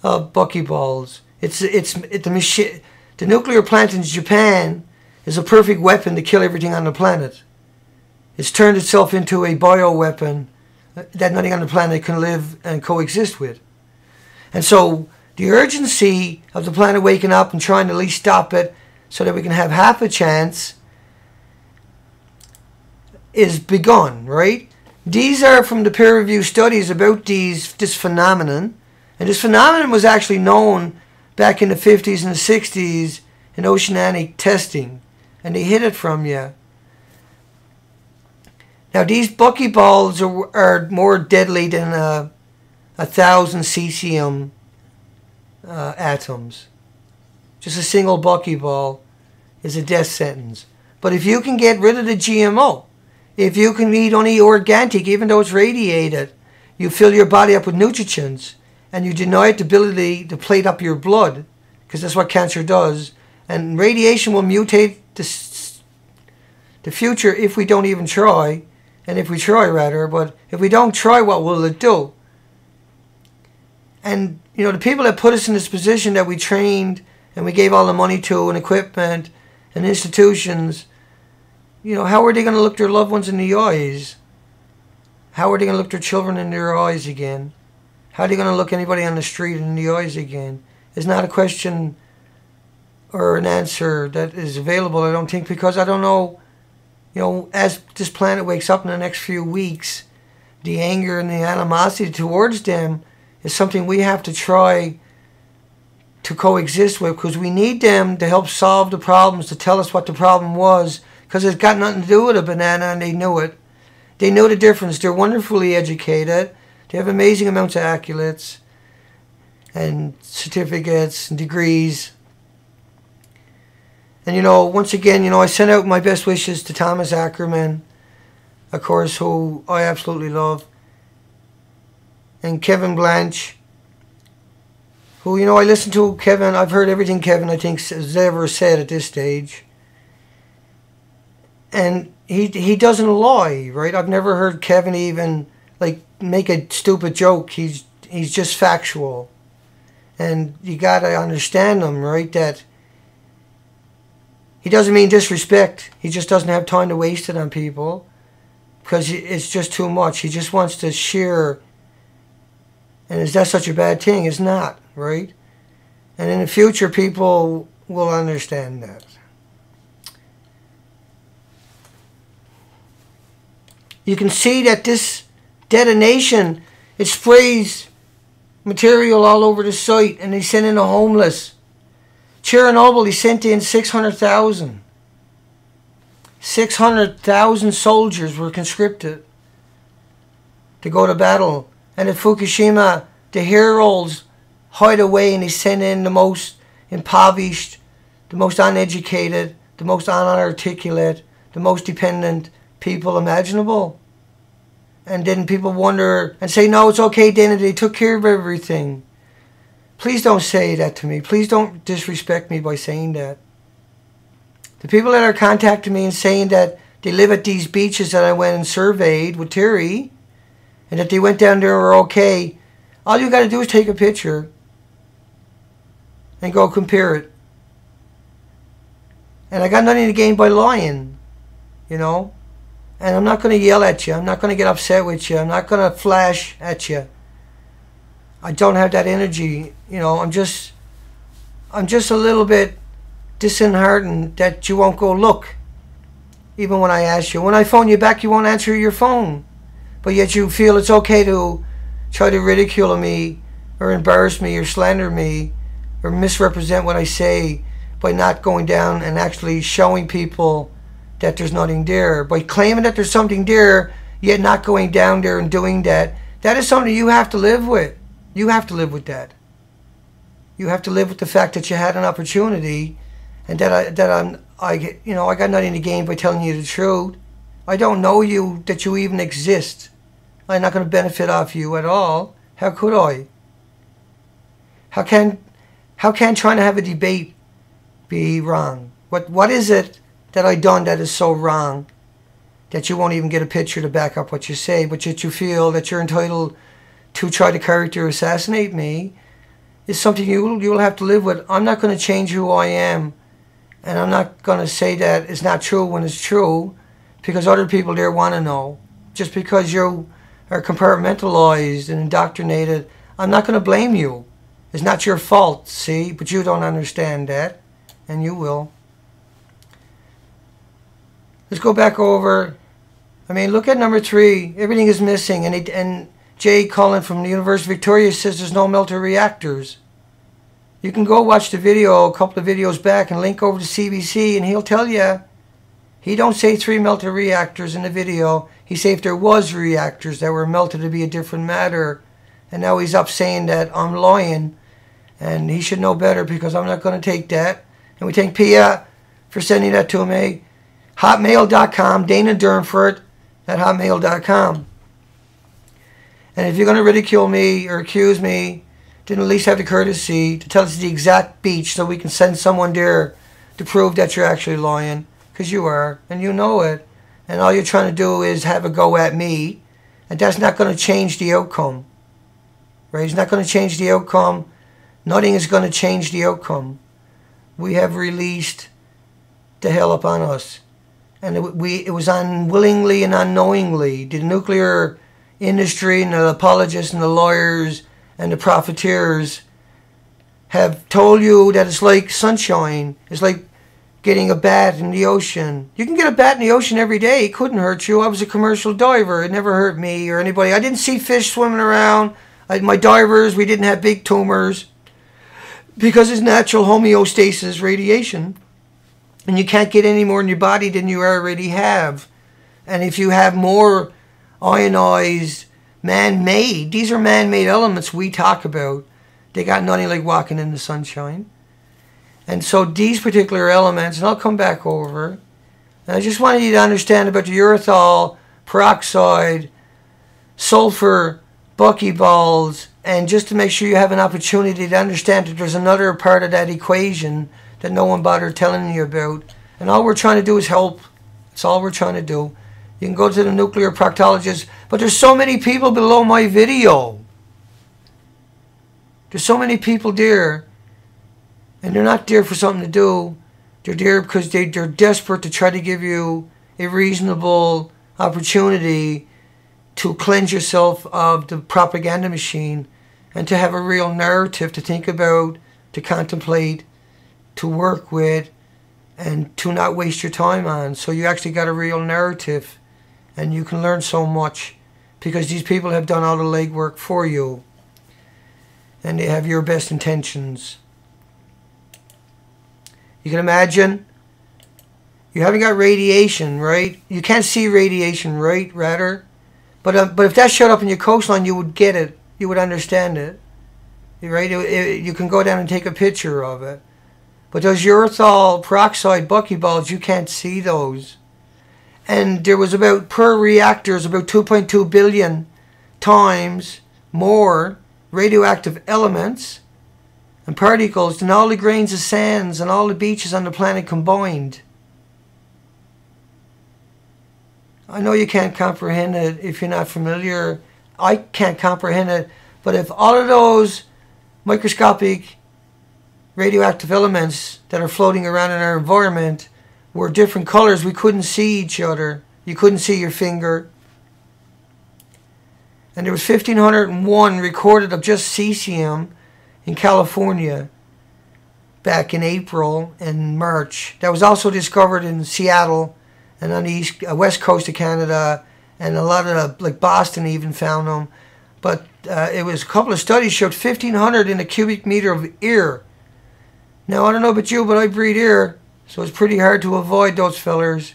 of buckyballs. The nuclear plant in Japan is a perfect weapon to kill everything on the planet. It's turned itself into a bioweapon that nothing on the planet can live and coexist with. And so the urgency of the planet waking up and trying to at least stop it so that we can have half a chance is begun, right? These are from the peer-reviewed studies about this phenomenon. And this phenomenon was actually known back in the 50s and the 60s in oceanic testing. And they hid it from you. Now these buckyballs are more deadly than 1,000 cesium atoms. Just a single buckyball is a death sentence. But if you can get rid of the GMO, if you can eat only organic, even though it's radiated, you fill your body up with nutrients, and you deny it the ability to plate up your blood, because that's what cancer does. And radiation will mutate the future if we don't even try, and if we try rather, but if we don't try, what will it do? And you know, the people that put us in this position that we trained and we gave all the money to and equipment and institutions, you know, how are they going to look their loved ones in the eyes? How are they going to look their children in their eyes again? How are they going to look anybody on the street in the eyes again? It's not a question or an answer that is available, I don't think, because I don't know, you know, as this planet wakes up in the next few weeks, the anger and the animosity towards them is something we have to try to coexist with, because we need them to help solve the problems, to tell us what the problem was, because it's got nothing to do with a banana, and they knew it. They know the difference. They're wonderfully educated. They have amazing amounts of accolades and certificates and degrees. And, you know, once again, you know, I send out my best wishes to Thomas Ackerman, of course, who I absolutely love, and Kevin Blanche, who, you know, I listen to Kevin. I've heard everything Kevin, I think, has ever said at this stage. And he doesn't lie, right? I've never heard Kevin even, like, make a stupid joke. He's just factual. And you got to understand him, right, that he doesn't mean disrespect. He just doesn't have time to waste it on people, because it's just too much. He just wants to share. And is that such a bad thing? It's not, right? And in the future, people will understand that. You can see that this detonation, it sprays material all over the site, and they sent in the homeless. Chernobyl, he sent in 600,000. 600,000 soldiers were conscripted to go to battle. And at Fukushima, the heroes hide away, and they send in the most impoverished, the most uneducated, the most unarticulate, the most dependent people imaginable. And then people wonder and say, no, it's okay, Dana, they took care of everything. Please don't say that to me. Please don't disrespect me by saying that. The people that are contacting me and saying that they live at these beaches that I went and surveyed with Terry, and that they went down there and were okay, all you got to do is take a picture and go compare it. And I got nothing to gain by lying, you know. And I'm not going to yell at you. I'm not going to get upset with you. I'm not going to flash at you. I don't have that energy, you know. I'm just a little bit disheartened that you won't go look. Even when I ask you. When I phone you back, you won't answer your phone. But yet you feel it's okay to try to ridicule me or embarrass me or slander me or misrepresent what I say by not going down and actually showing people that there's nothing there. By claiming that there's something there, yet not going down there and doing that. That is something you have to live with. You have to live with that. You have to live with the fact that you had an opportunity, and I got nothing to gain by telling you the truth. I don't know you, that you even exist. I'm not going to benefit off you at all. How could I? How can trying to have a debate be wrong? What is it that I done that is so wrong that you won't even get a picture to back up what you say, but yet you feel that you're entitled to try to character assassinate me? Is something you'll have to live with. I'm not going to change who I am, and I'm not going to say that it's not true when it's true, because other people there want to know. Just because you are compartmentalized and indoctrinated, I'm not going to blame you. It's not your fault, see? But you don't understand that, and you will. Let's go back over. I mean, look at number 3. Everything is missing, and Jay Cullen from the University of Victoria says there's no melter reactors. You can go watch the video, a couple of videos back, and link over to CBC, and he'll tell you. He don't say 3 melter reactors in the video. He say if there was reactors that were melted to be a different matter. And now he's up saying that I'm lying. And he should know better, because I'm not going to take that. And we thank Pia for sending that to me. Hotmail.com, Dana Durnford at hotmail.com. And if you're going to ridicule me or accuse me, then at least have the courtesy to tell us the exact beach so we can send someone there to prove that you're actually lying. Because you are, and you know it. And all you're trying to do is have a go at me. And that's not going to change the outcome. Right? It's not going to change the outcome. Nothing is going to change the outcome. We have released the hell upon us. And it was unwillingly and unknowingly. The nuclear industry and the apologists and the lawyers and the profiteers have told you that it's like sunshine. It's like getting a bat in the ocean. You can get a bat in the ocean every day. It couldn't hurt you. I was a commercial diver. It never hurt me or anybody. I didn't see fish swimming around. My divers, we didn't have big tumors because it's natural homeostasis radiation. And you can't get any more in your body than you already have. And if you have more ionized, man-made, these are man-made elements we talk about. They got nothing like walking in the sunshine. And so these particular elements, and I'll come back over, and I just wanted you to understand about the urethol, peroxide, sulfur, buckyballs, and just to make sure you have an opportunity to understand that there's another part of that equation that no one bothered telling you about. And all we're trying to do is help. That's all we're trying to do. You can go to the nuclear proctologist, but there's so many people below my video. There's so many people there, and they're not there for something to do. They're there because they're desperate to try to give you a reasonable opportunity to cleanse yourself of the propaganda machine and to have a real narrative to think about, to contemplate, to work with, and to not waste your time on. So you actually got a real narrative. And you can learn so much because these people have done all the legwork for you. And they have your best intentions. You can imagine you haven't got radiation, right? You can't see radiation, right? Rather. But if that showed up in your coastline, you would get it. You would understand it. Right? You can go down and take a picture of it. But those urethol peroxide buckyballs, you can't see those. And there was about, per reactors, about 2.2 billion times more radioactive elements and particles than all the grains of sands and all the beaches on the planet combined. I know you can't comprehend it if you're not familiar. I can't comprehend it. But if all of those microscopic radioactive elements that are floating around in our environment were different colors, we couldn't see each other. You couldn't see your finger. And there was 1,501 recorded of just cesium in California back in April and March. That was also discovered in Seattle and on the west coast of Canada, and a lot of, like Boston even found them. But it was a couple of studies showed 1,500 in a cubic meter of air. Now, I don't know about you, but I breathe air, so it's pretty hard to avoid those fellers.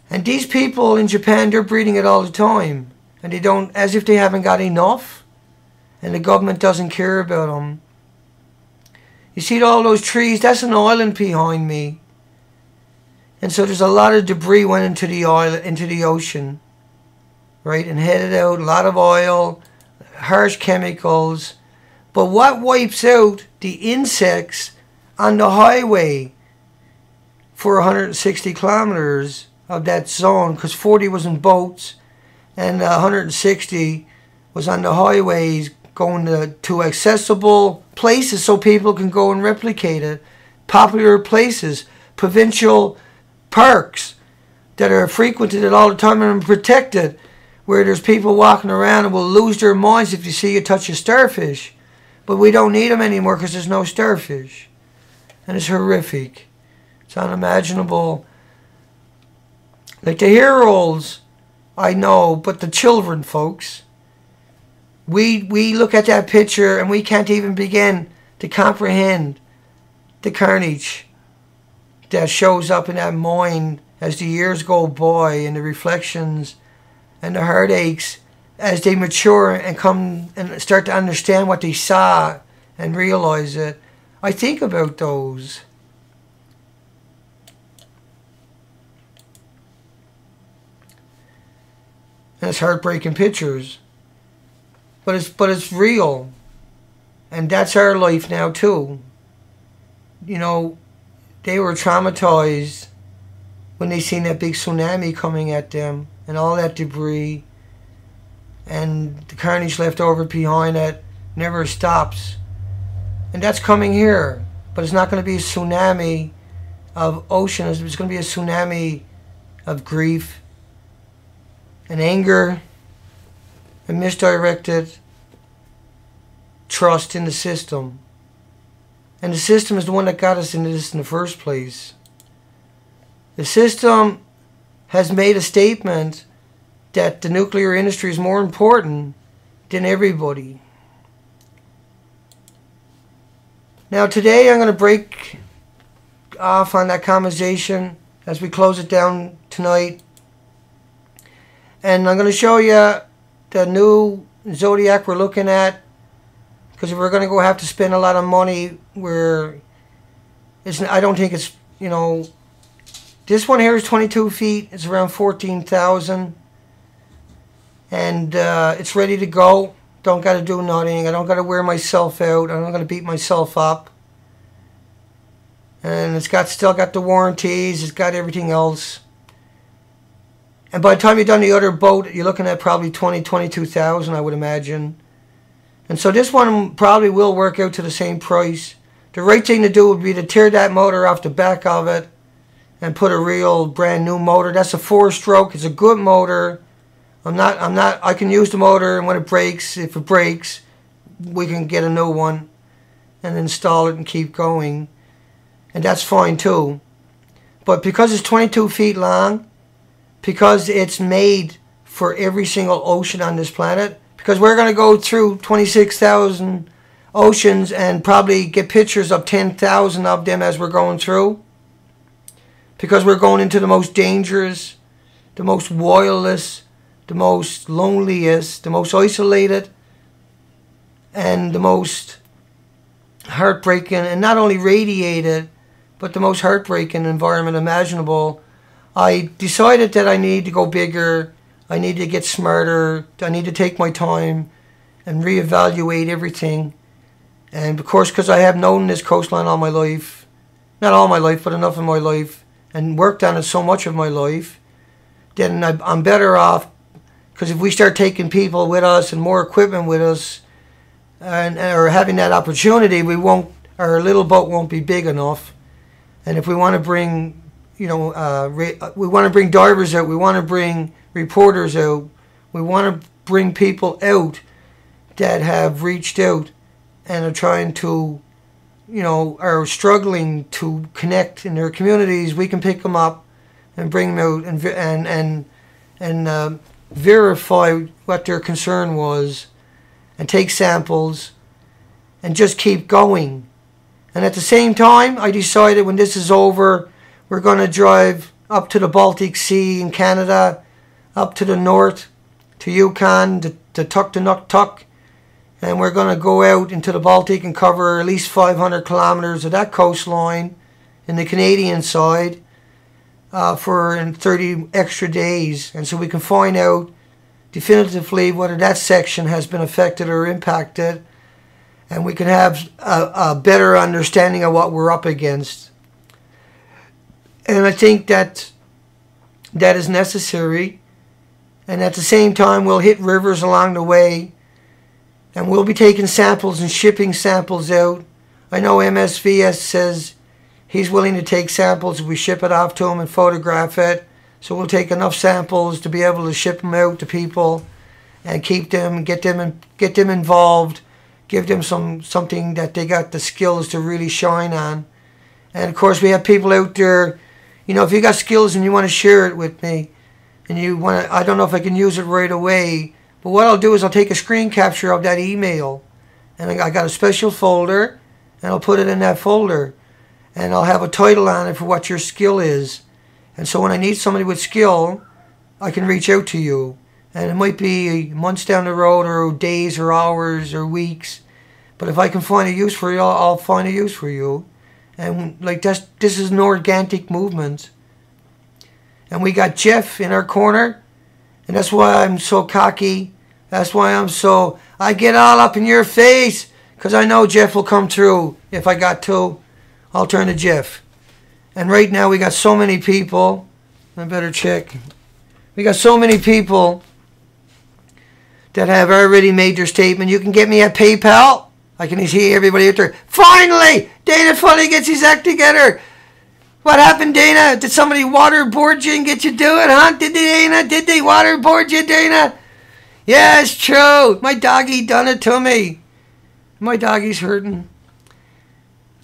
And these people in Japan, they're breathing it all the time. And they don't, as if they haven't got enough. And the government doesn't care about them. You see all those trees? That's an island behind me. And so there's a lot of debris went into the island, into the ocean. Right? And headed out, a lot of oil, harsh chemicals. But what wipes out the insects on the highway for 160 kilometers of that zone? Because 40 was in boats and 160 was on the highways going to accessible places so people can go and replicate it. Popular places, provincial parks that are frequented all the time and protected, where there's people walking around and will lose their minds if you see you touch a starfish. But we don't need them anymore because there's no starfish. And it's horrific. It's unimaginable. Like the heroes, I know, but the children, folks, we look at that picture and we can't even begin to comprehend the carnage that shows up in that mind as the years go by, and the reflections and the heartaches as they mature and come and start to understand what they saw and realize it. I think about those. And it's heartbreaking pictures. But it's real. And that's our life now too. You know, they were traumatized when they seen that big tsunami coming at them and all that debris. And the carnage left over behind it never stops. And that's coming here. But it's not going to be a tsunami of ocean. It's going to be a tsunami of grief and anger and misdirected trust in the system. And the system is the one that got us into this in the first place. The system has made a statement that the nuclear industry is more important than everybody. Now today I'm going to break off on that conversation as we close it down tonight. And I'm going to show you the new zodiac we're looking at. Because if we're going to go have to spend a lot of money, I don't think it's, you know, this one here is 22 feet. It's around 14,000. And it's ready to go. Don't got to do nothing. I don't got to wear myself out. I'm not going to beat myself up. And it's still got the warranties. It's got everything else. And by the time you've done the other boat, you're looking at probably 22,000, I would imagine. And so this one probably will work out to the same price. The right thing to do would be to tear that motor off the back of it and put a real brand new motor. That's a 4-stroke. It's a good motor. I can use the motor, and when it breaks, if it breaks, we can get a new one and install it and keep going. And that's fine too. But because it's 22 feet long, because it's made for every single ocean on this planet. Because we're going to go through 26,000 oceans and probably get pictures of 10,000 of them as we're going through. Because we're going into the most dangerous, the most wildest, the most loneliest, the most isolated, and the most heartbreaking, and not only radiated, but the most heartbreaking environment imaginable. I decided that I need to go bigger, I need to get smarter, I need to take my time and reevaluate everything. And of course, because I have known this coastline all my life, not all my life, but enough of my life, and worked on it so much of my life, then I'm better off, because if we start taking people with us and more equipment with us, or having that opportunity, our little boat won't be big enough. And if we want to bring, we want to bring divers out, we want to bring reporters out, we want to bring people out that have reached out and are trying to, are struggling to connect in their communities, we can pick them up and bring them out and verify what their concern was, and take samples, and just keep going. And at the same time, I decided when this is over, we're going to drive up to the Baltic Sea in Canada, up to the north, to Yukon, to Tuktoyaktuk, and we're going to go out into the Baltic and cover at least 500 kilometers of that coastline in the Canadian side for 30 extra days. And so we can find out definitively whether that section has been affected or impacted, and we can have a better understanding of what we're up against. And I think that is necessary. And at the same time, we'll hit rivers along the way, and we'll be taking samples and shipping samples out. I know MSVS says he's willing to take samples if we ship it off to him and photograph it. So we'll take enough samples to be able to ship them out to people and keep them, get them involved, give them something that they got the skills to really shine on. And of course, we have people out there, if you got skills and you want to share it with me, and I don't know if I can use it right away, but what I'll do is I'll take a screen capture of that email, and I got a special folder, and I'll put it in that folder, and I'll have a title on it for what your skill is. And so when I need somebody with skill, I can reach out to you. And it might be months down the road, or days, or hours, or weeks. But if I can find a use for you, I'll find a use for you. And this is an organic movement. And we got Jeff in our corner. And that's why I'm so cocky. That's why I get all up in your face. Because I know Jeff will come through. If I got to, I'll turn to Jeff. And right now we got so many people. I better check. We got so many people that have already made their statement. You can get me at PayPal. I can see everybody out there. Finally! Dana finally gets his act together. What happened, Dana? Did somebody waterboard you and get you do it, huh? Did they, Dana? Did they waterboard you, Dana? Yeah, it's true. My doggy done it to me. My doggy's hurting.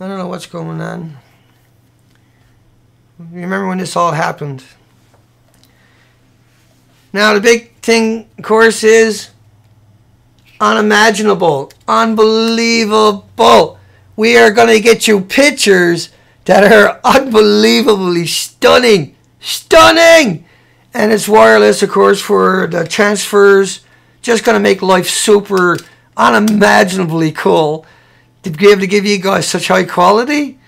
I don't know what's going on. Remember when this all happened? Now the big thing, of course, is unimaginable, unbelievable. We are going to get you pictures that are unbelievably stunning. Stunning! And it's wireless, of course, for the transfers. Just going to make life super unimaginably cool to be able to give you guys such high quality.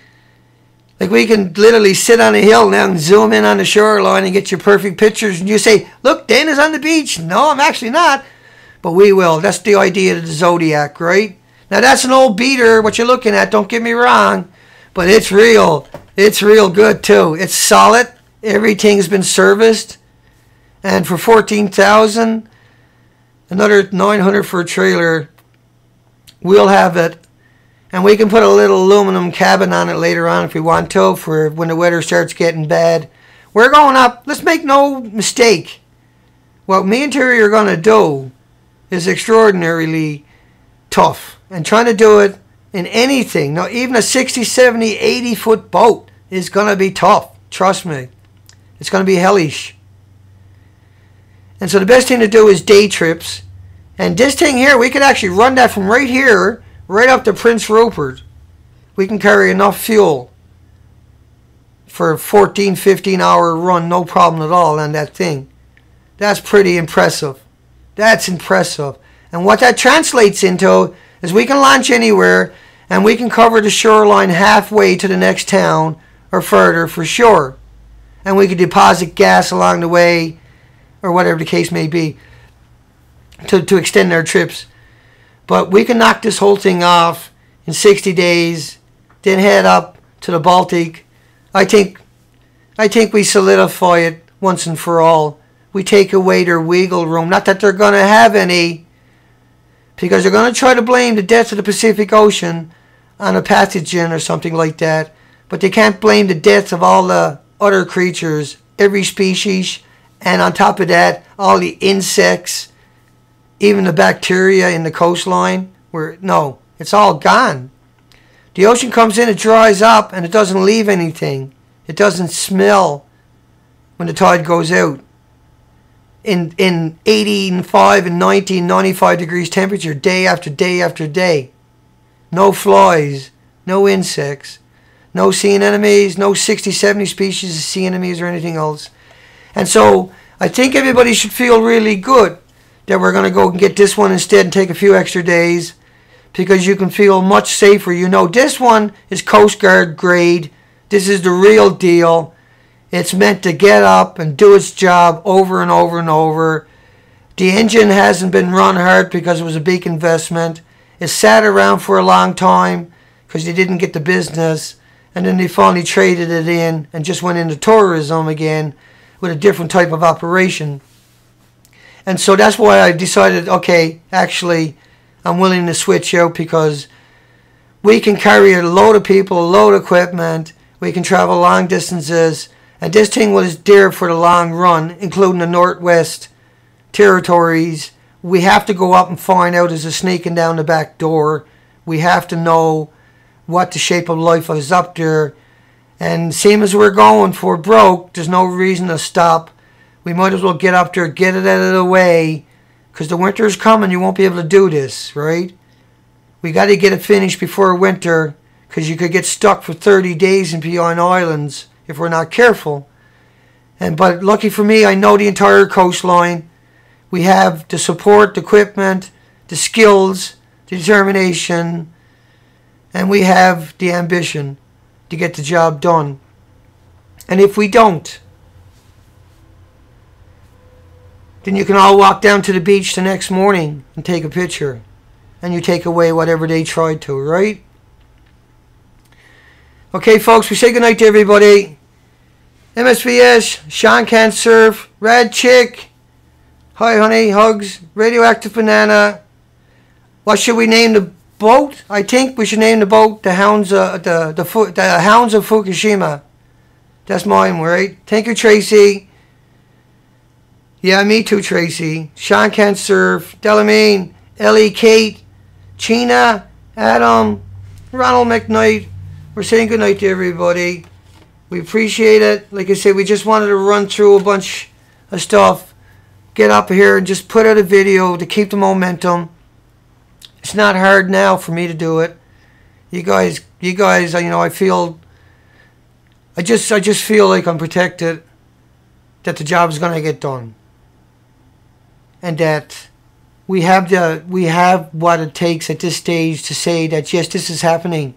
Like, we can literally sit on a hill now and zoom in on the shoreline and get you perfect pictures. And you say, look, Dana's on the beach. No, I'm actually not. But we will. That's the idea of the Zodiac, right? Now, that's an old beater, what you're looking at. Don't get me wrong. But it's real. It's real good, too. It's solid. Everything's been serviced. And for $14,000, another $900 for a trailer, we'll have it. And we can put a little aluminum cabin on it later on if we want to, for when the weather starts getting bad. We're going up. Let's make no mistake. What me and Terry are going to do is extraordinarily tough. And trying to do it in anything, now even a 60, 70, 80-foot boat is going to be tough. Trust me. It's going to be hellish. And so the best thing to do is day trips. And this thing here, we could actually run that from right here, right up to Prince Rupert. We can carry enough fuel for a 14, 15-hour run, no problem at all on that thing. That's pretty impressive. That's impressive. And what that translates into is we can launch anywhere and we can cover the shoreline halfway to the next town or further for sure. And we can deposit gas along the way or whatever the case may be to extend our trips. But we can knock this whole thing off in 60 days, then head up to the Baltic. I think we solidify it once and for all. We take away their wiggle room. Not that they're going to have any, because they're going to try to blame the deaths of the Pacific Ocean on a pathogen or something like that. But they can't blame the deaths of all the other creatures, every species, and on top of that, all the insects, even the bacteria in the coastline. No, it's all gone. The ocean comes in, it dries up, and it doesn't leave anything. It doesn't smell when the tide goes out. In 85 and 90 and 95 degrees temperature, day after day after day. No flies, no insects, no sea anemones, no 60, 70 species of sea anemones or anything else. And so I think everybody should feel really good that we're going to go and get this one instead and take a few extra days, because you can feel much safer. You know, this one is Coast Guard grade. This is the real deal. It's meant to get up and do its job over and over and over. The engine hasn't been run hard because it was a big investment. It sat around for a long time because they didn't get the business. And then they finally traded it in and just went into tourism again with a different type of operation. And so that's why I decided, okay, actually, I'm willing to switch out, because we can carry a load of people, a load of equipment. We can travel long distances. And this thing was there for the long run, including the Northwest Territories. We have to go up and find out, is it sneaking down the back door? We have to know what the shape of life is up there. And same as we're going for broke, there's no reason to stop. We might as well get up there, get it out of the way, because the winter is coming. You won't be able to do this, right? We got to get it finished before winter, because you could get stuck for 30 days in beyond islands if we're not careful. But lucky for me, I know the entire coastline. We have the support, the equipment, the skills, the determination, and we have the ambition to get the job done. And if we don't, then you can all walk down to the beach the next morning and take a picture, and you take away whatever they tried to, right? Okay, folks, we say goodnight to everybody. MSVS, Sean Can't Surf, Rad Chick, hi honey, hugs, Radioactive Banana. What should we name the boat? I think we should name the boat the Hounds of Fukushima. That's mine, right? Thank you, Tracy. Yeah, me too, Tracy. Sean Can't Surf, Delamine, Ellie, Kate, China, Adam, Ronald McKnight. We're saying goodnight to everybody. We appreciate it. Like I said, we just wanted to run through a bunch of stuff. Get up here and just put out a video to keep the momentum. It's not hard now for me to do it. You guys, you know, I just feel like I'm protected, that the job is going to get done, and that we have what it takes at this stage to say that yes, this is happening.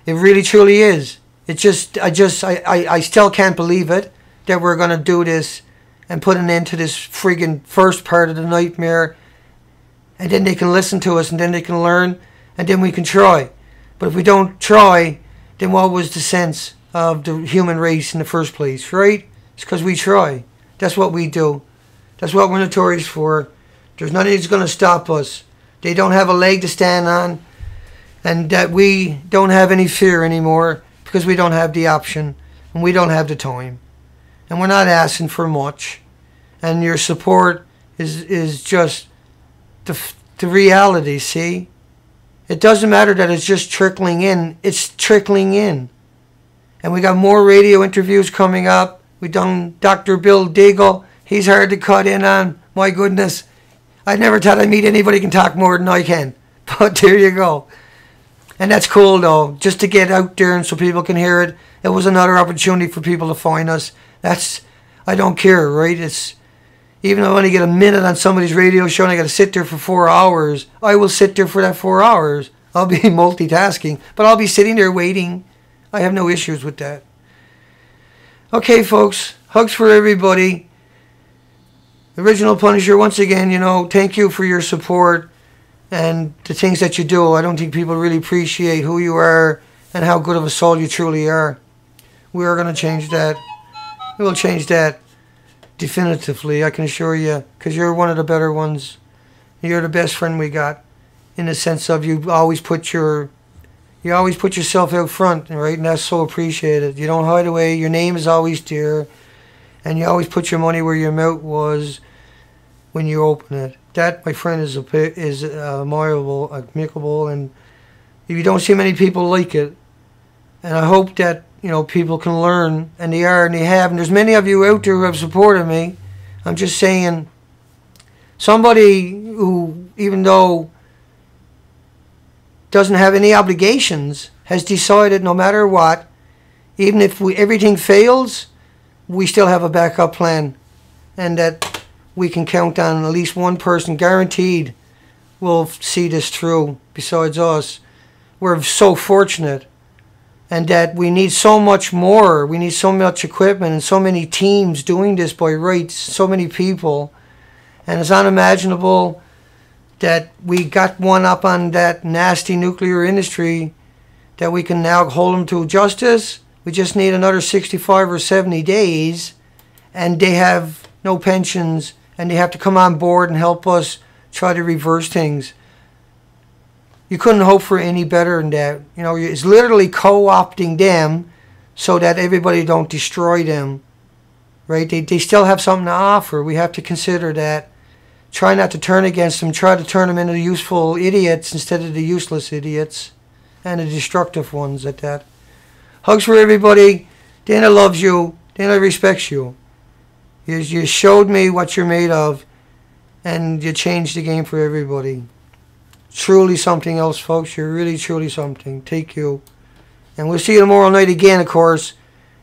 It really truly is. It's just I still can't believe it that we're going to do this and put an end to this friggin' first part of the nightmare, and then they can listen to us, and then they can learn, and then we can try. But if we don't try, then what was the sense of the human race in the first place, right? It's because we try. That's what we do. That's what we're notorious for. There's nothing that's going to stop us. They don't have a leg to stand on, and that we don't have any fear anymore, because we don't have the option, and we don't have the time, and we're not asking for much, and your support is just the reality. See, it doesn't matter that it's just trickling in. It's trickling in, and we got more radio interviews coming up. We done Dr. Bill Deagle. He's hard to cut in on. My goodness. I never thought I'd meet anybody who can talk more than I can. But there you go. And that's cool though. Just to get out there and so people can hear it. It was another opportunity for people to find us. I don't care, right? It's even though I only get a minute on somebody's radio show and I got to sit there for 4 hours, I will sit there for that 4 hours. I'll be multitasking, but I'll be sitting there waiting. I have no issues with that. Okay, folks. Hugs for everybody. Original Punisher, once again, thank you for your support and the things that you do. I don't think people really appreciate who you are and how good of a soul you truly are. We are going to change that. We will change that definitively, I can assure you, because you're one of the better ones. You're the best friend we got, in the sense of you always put yourself out front, right? And that's so appreciated. You don't hide away. Your name is always there, and you always put your money where your mouth was when you open it. That, my friend, is admirable, and you don't see many people like it. And I hope that people can learn, and they are, and they have. And there's many of you out there who have supported me. I'm just saying, somebody who, even though doesn't have any obligations, has decided no matter what, even if everything fails, we still have a backup plan, and that we can count on at least one person guaranteed will see this through besides us. We're so fortunate. And that we need so much more. We need so much equipment and so many teams doing this by rights. So many people. And it's unimaginable that we got one up on that nasty nuclear industry, that we can now hold them to justice. We just need another 65 or 70 days. And they have no pensions. And they have to come on board and help us try to reverse things. You couldn't hope for any better than that. It's literally co-opting them so that everybody don't destroy them. Right? They still have something to offer. We have to consider that. Try not to turn against them. Try to turn them into useful idiots instead of the useless idiots. And the destructive ones at that. Hugs for everybody. Dana loves you. Dana respects you. You showed me what you're made of. And you changed the game for everybody. Truly something else, folks. You're really, truly something. Take you. And we'll see you tomorrow night again, of course.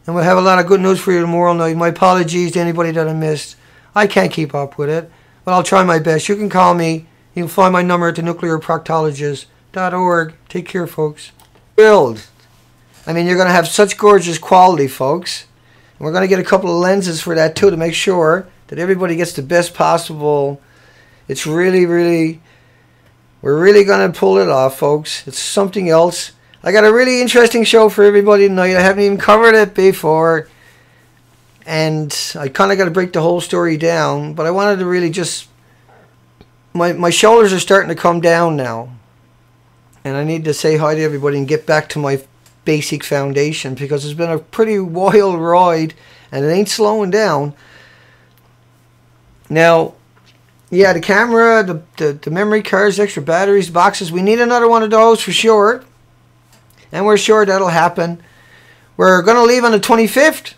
And we'll have a lot of good news for you tomorrow night. My apologies to anybody that I missed. I can't keep up with it. But I'll try my best. You can call me. You can find my number at thenuclearproctologist.org. Take care, folks. Thrilled. You're going to have such gorgeous quality, folks. And we're going to get a couple of lenses for that, too, to make sure that everybody gets the best possible. It's really, really... We're really going to pull it off, folks. It's something else. I got a really interesting show for everybody tonight. I haven't even covered it before. And I kind of got to break the whole story down. But I wanted to really just... My shoulders are starting to come down now. And I need to say hi to everybody and get back to my basic foundation. Because it's been a pretty wild ride. And it ain't slowing down. Now... Yeah, the camera, the memory cards, extra batteries, boxes. We need another one of those for sure. And we're sure that'll happen. We're going to leave on the 25th.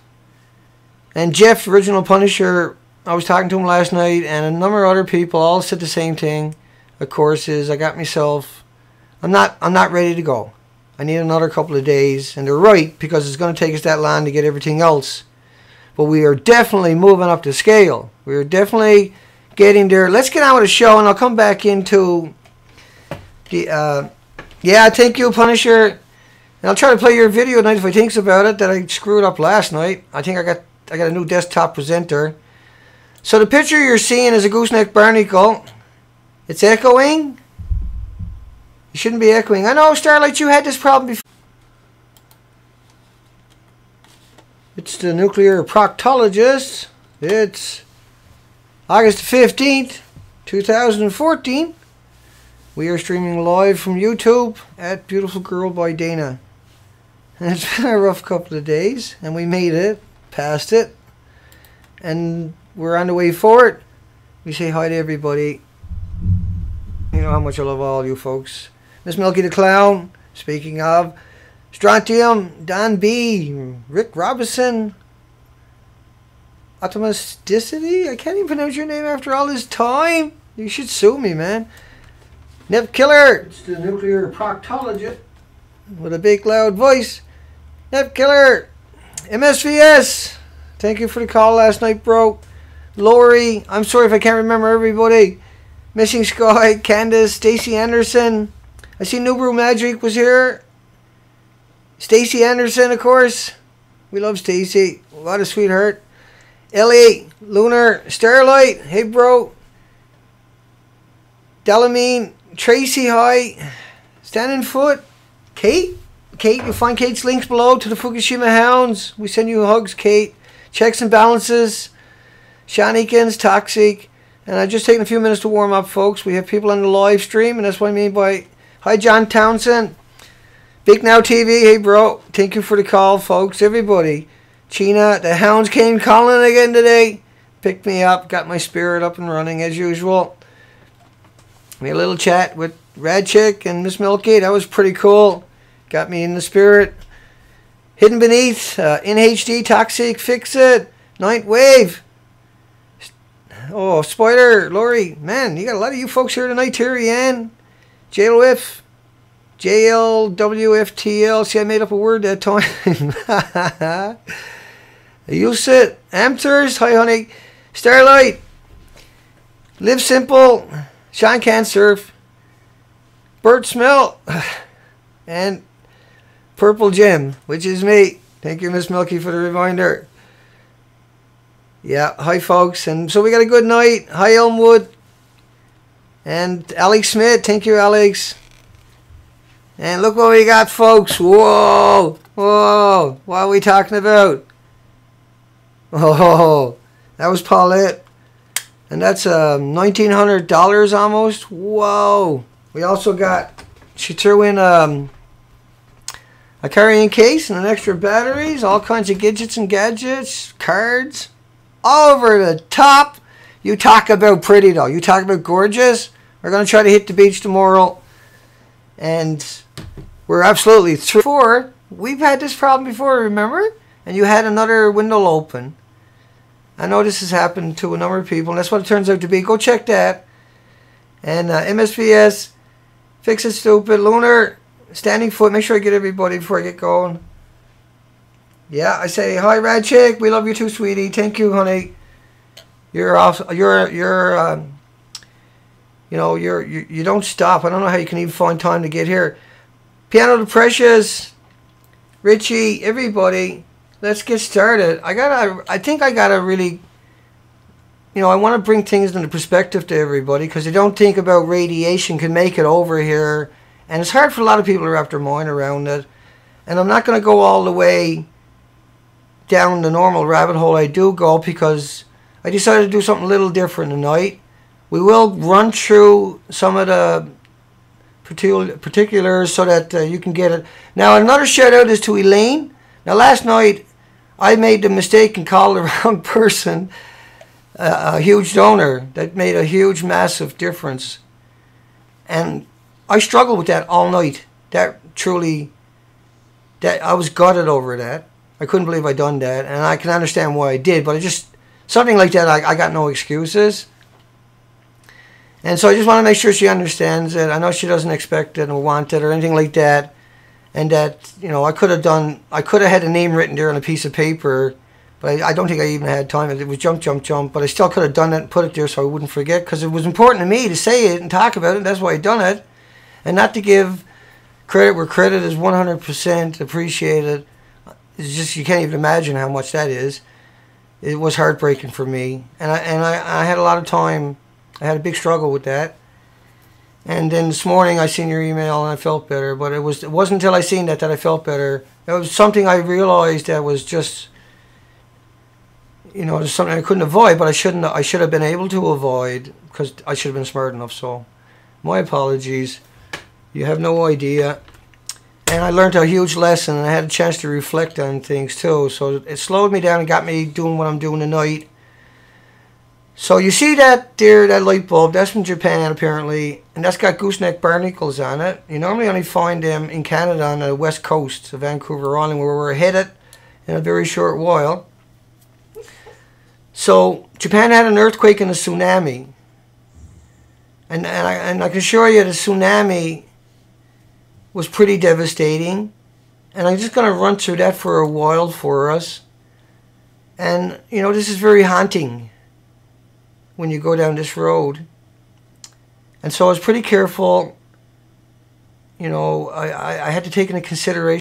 And Jeff, Original Punisher, I was talking to him last night, and a number of other people all said the same thing. Of course, I got myself... I'm not ready to go. I need another couple of days. And they're right, because it's going to take us that long to get everything else. But we are definitely moving up the scale. We are definitely... getting there. Let's get on with the show, and I'll come back into the yeah, thank you, Punisher. And I'll try to play your video tonight if I think about it, that I screwed up last night. I think I got a new desktop presenter. So the picture you're seeing is a gooseneck barnacle. It's echoing. You shouldn't be echoing. I know, Starlight, you had this problem before. It's the nuclear proctologist. It's August 15th, 2014. We are streaming live from YouTube at Beautiful Girl by Dana. And it's been a rough couple of days, and we made it, past it, and we're on the way for it. We say hi to everybody. You know how much I love all you folks. Miss Milky the Clown, speaking of, Strontium, Don B, Rick Robinson. Automaticity? I can't even pronounce your name after all this time. You should sue me, man. Nip Killer. It's the nuclear proctologist with a big loud voice. Nip Killer. MSVS. Thank you for the call last night, bro. Lori. I'm sorry if I can't remember everybody. Missing Sky. Candace. Stacy Anderson. I see New Brew Magic was here. Stacy Anderson, of course. We love Stacy. What a sweetheart. Ellie. Lunar. Starlight. Hey, bro. Delamine. Tracy, hi. Standing Foot. Kate. Kate, you'll find Kate's links below to the Fukushima Hounds. We send you hugs, Kate. Checks and Balances. Shanikins, Toxic. And I've just taken a few minutes to warm up, folks. We have people on the live stream, and that's what I mean by... Hi, John Townsend. Big Now TV. Hey, bro. Thank you for the call, folks. Everybody. China. The Hounds came calling again today. Picked me up. Got my spirit up and running as usual. We had a little chat with Rad Chick and Miss Milky. That was pretty cool. Got me in the spirit. Hidden Beneath. In HD. Toxic. Fix It. Night Wave. Oh, Spider. Lori. Man, you got a lot of you folks here tonight. Terry Ann. JLWF. JLWFTL. See, I made up a word that time. Use it. Amthers. Hi, honey. Starlight. Live Simple. Sean Can't Surf. Bert Smell. And Purple Jim, which is me. Thank you, Miss Milky, for the reminder. Yeah, hi, folks. And so we got a good night. Hi, Elmwood. And Alex Smith. Thank you, Alex. And look what we got, folks. Whoa. Whoa. What are we talking about? Oh, that was Paulette. And that's $1,900 almost. Whoa. We also got, she threw in a carrying case and an extra batteries, all kinds of gadgets and gadgets, cards, all over the top. You talk about pretty, though. You talk about gorgeous. We're going to try to hit the beach tomorrow. And we're absolutely through. We've had this problem before, remember? And you had another window open. I know this has happened to a number of people, and that's what it turns out to be. Go check that. And MSVS, Fix It Stupid, Lunar, Standing Foot. Make sure I get everybody before I get going. Yeah, I say hi, Rad Chick. We love you too, sweetie. Thank you, honey. You're off. You don't stop. I don't know how you can even find time to get here. Piano the Precious, Richie, everybody. Let's get started. I think I gotta really, I want to bring things into perspective to everybody, because they don't think about radiation can make it over here, and it's hard for a lot of people to wrap their mind around it. And I'm not going to go all the way down the normal rabbit hole I do go, because I decided to do something a little different tonight. We will run through some of the particulars so that you can get it. Now, another shout out is to Elaine. Now, last night, I made the mistake and called the wrong person, a huge donor that made a huge, massive difference. And I struggled with that all night. That I was gutted over that. I couldn't believe I done that. And I can understand why I did, but something like that, I got no excuses. And so I just want to make sure she understands it. I know she doesn't expect it or want it or anything like that. And that, I could have had a name written there on a piece of paper, but I don't think I even had time. It was jump, but I still could have done it and put it there so I wouldn't forget, because it was important to me to say it and talk about it. That's why I done it. And not to give credit where credit is 100% appreciated. It's just, you can't even imagine how much that is. It was heartbreaking for me. And I had a lot of time. I had a big struggle with that. And then this morning I seen your email and I felt better. But it wasn't until I seen that I felt better. It was something I realized that was just, there's something I couldn't avoid, but I should have been able to avoid, because I should have been smart enough. So my apologies. You have no idea. And I learned a huge lesson, and I had a chance to reflect on things too. So it slowed me down and got me doing what I'm doing tonight. So you see that there, that light bulb, that's from Japan apparently, and that's got gooseneck barnacles on it. You normally only find them in Canada on the west coast of Vancouver Island, where we're headed in a very short while. So Japan had an earthquake and a tsunami. And I can assure you the tsunami was pretty devastating. And I'm just going to run through that for a while for us. And, you know, this is very haunting when you go down this road. And so I was pretty careful. You know, I had to take into consideration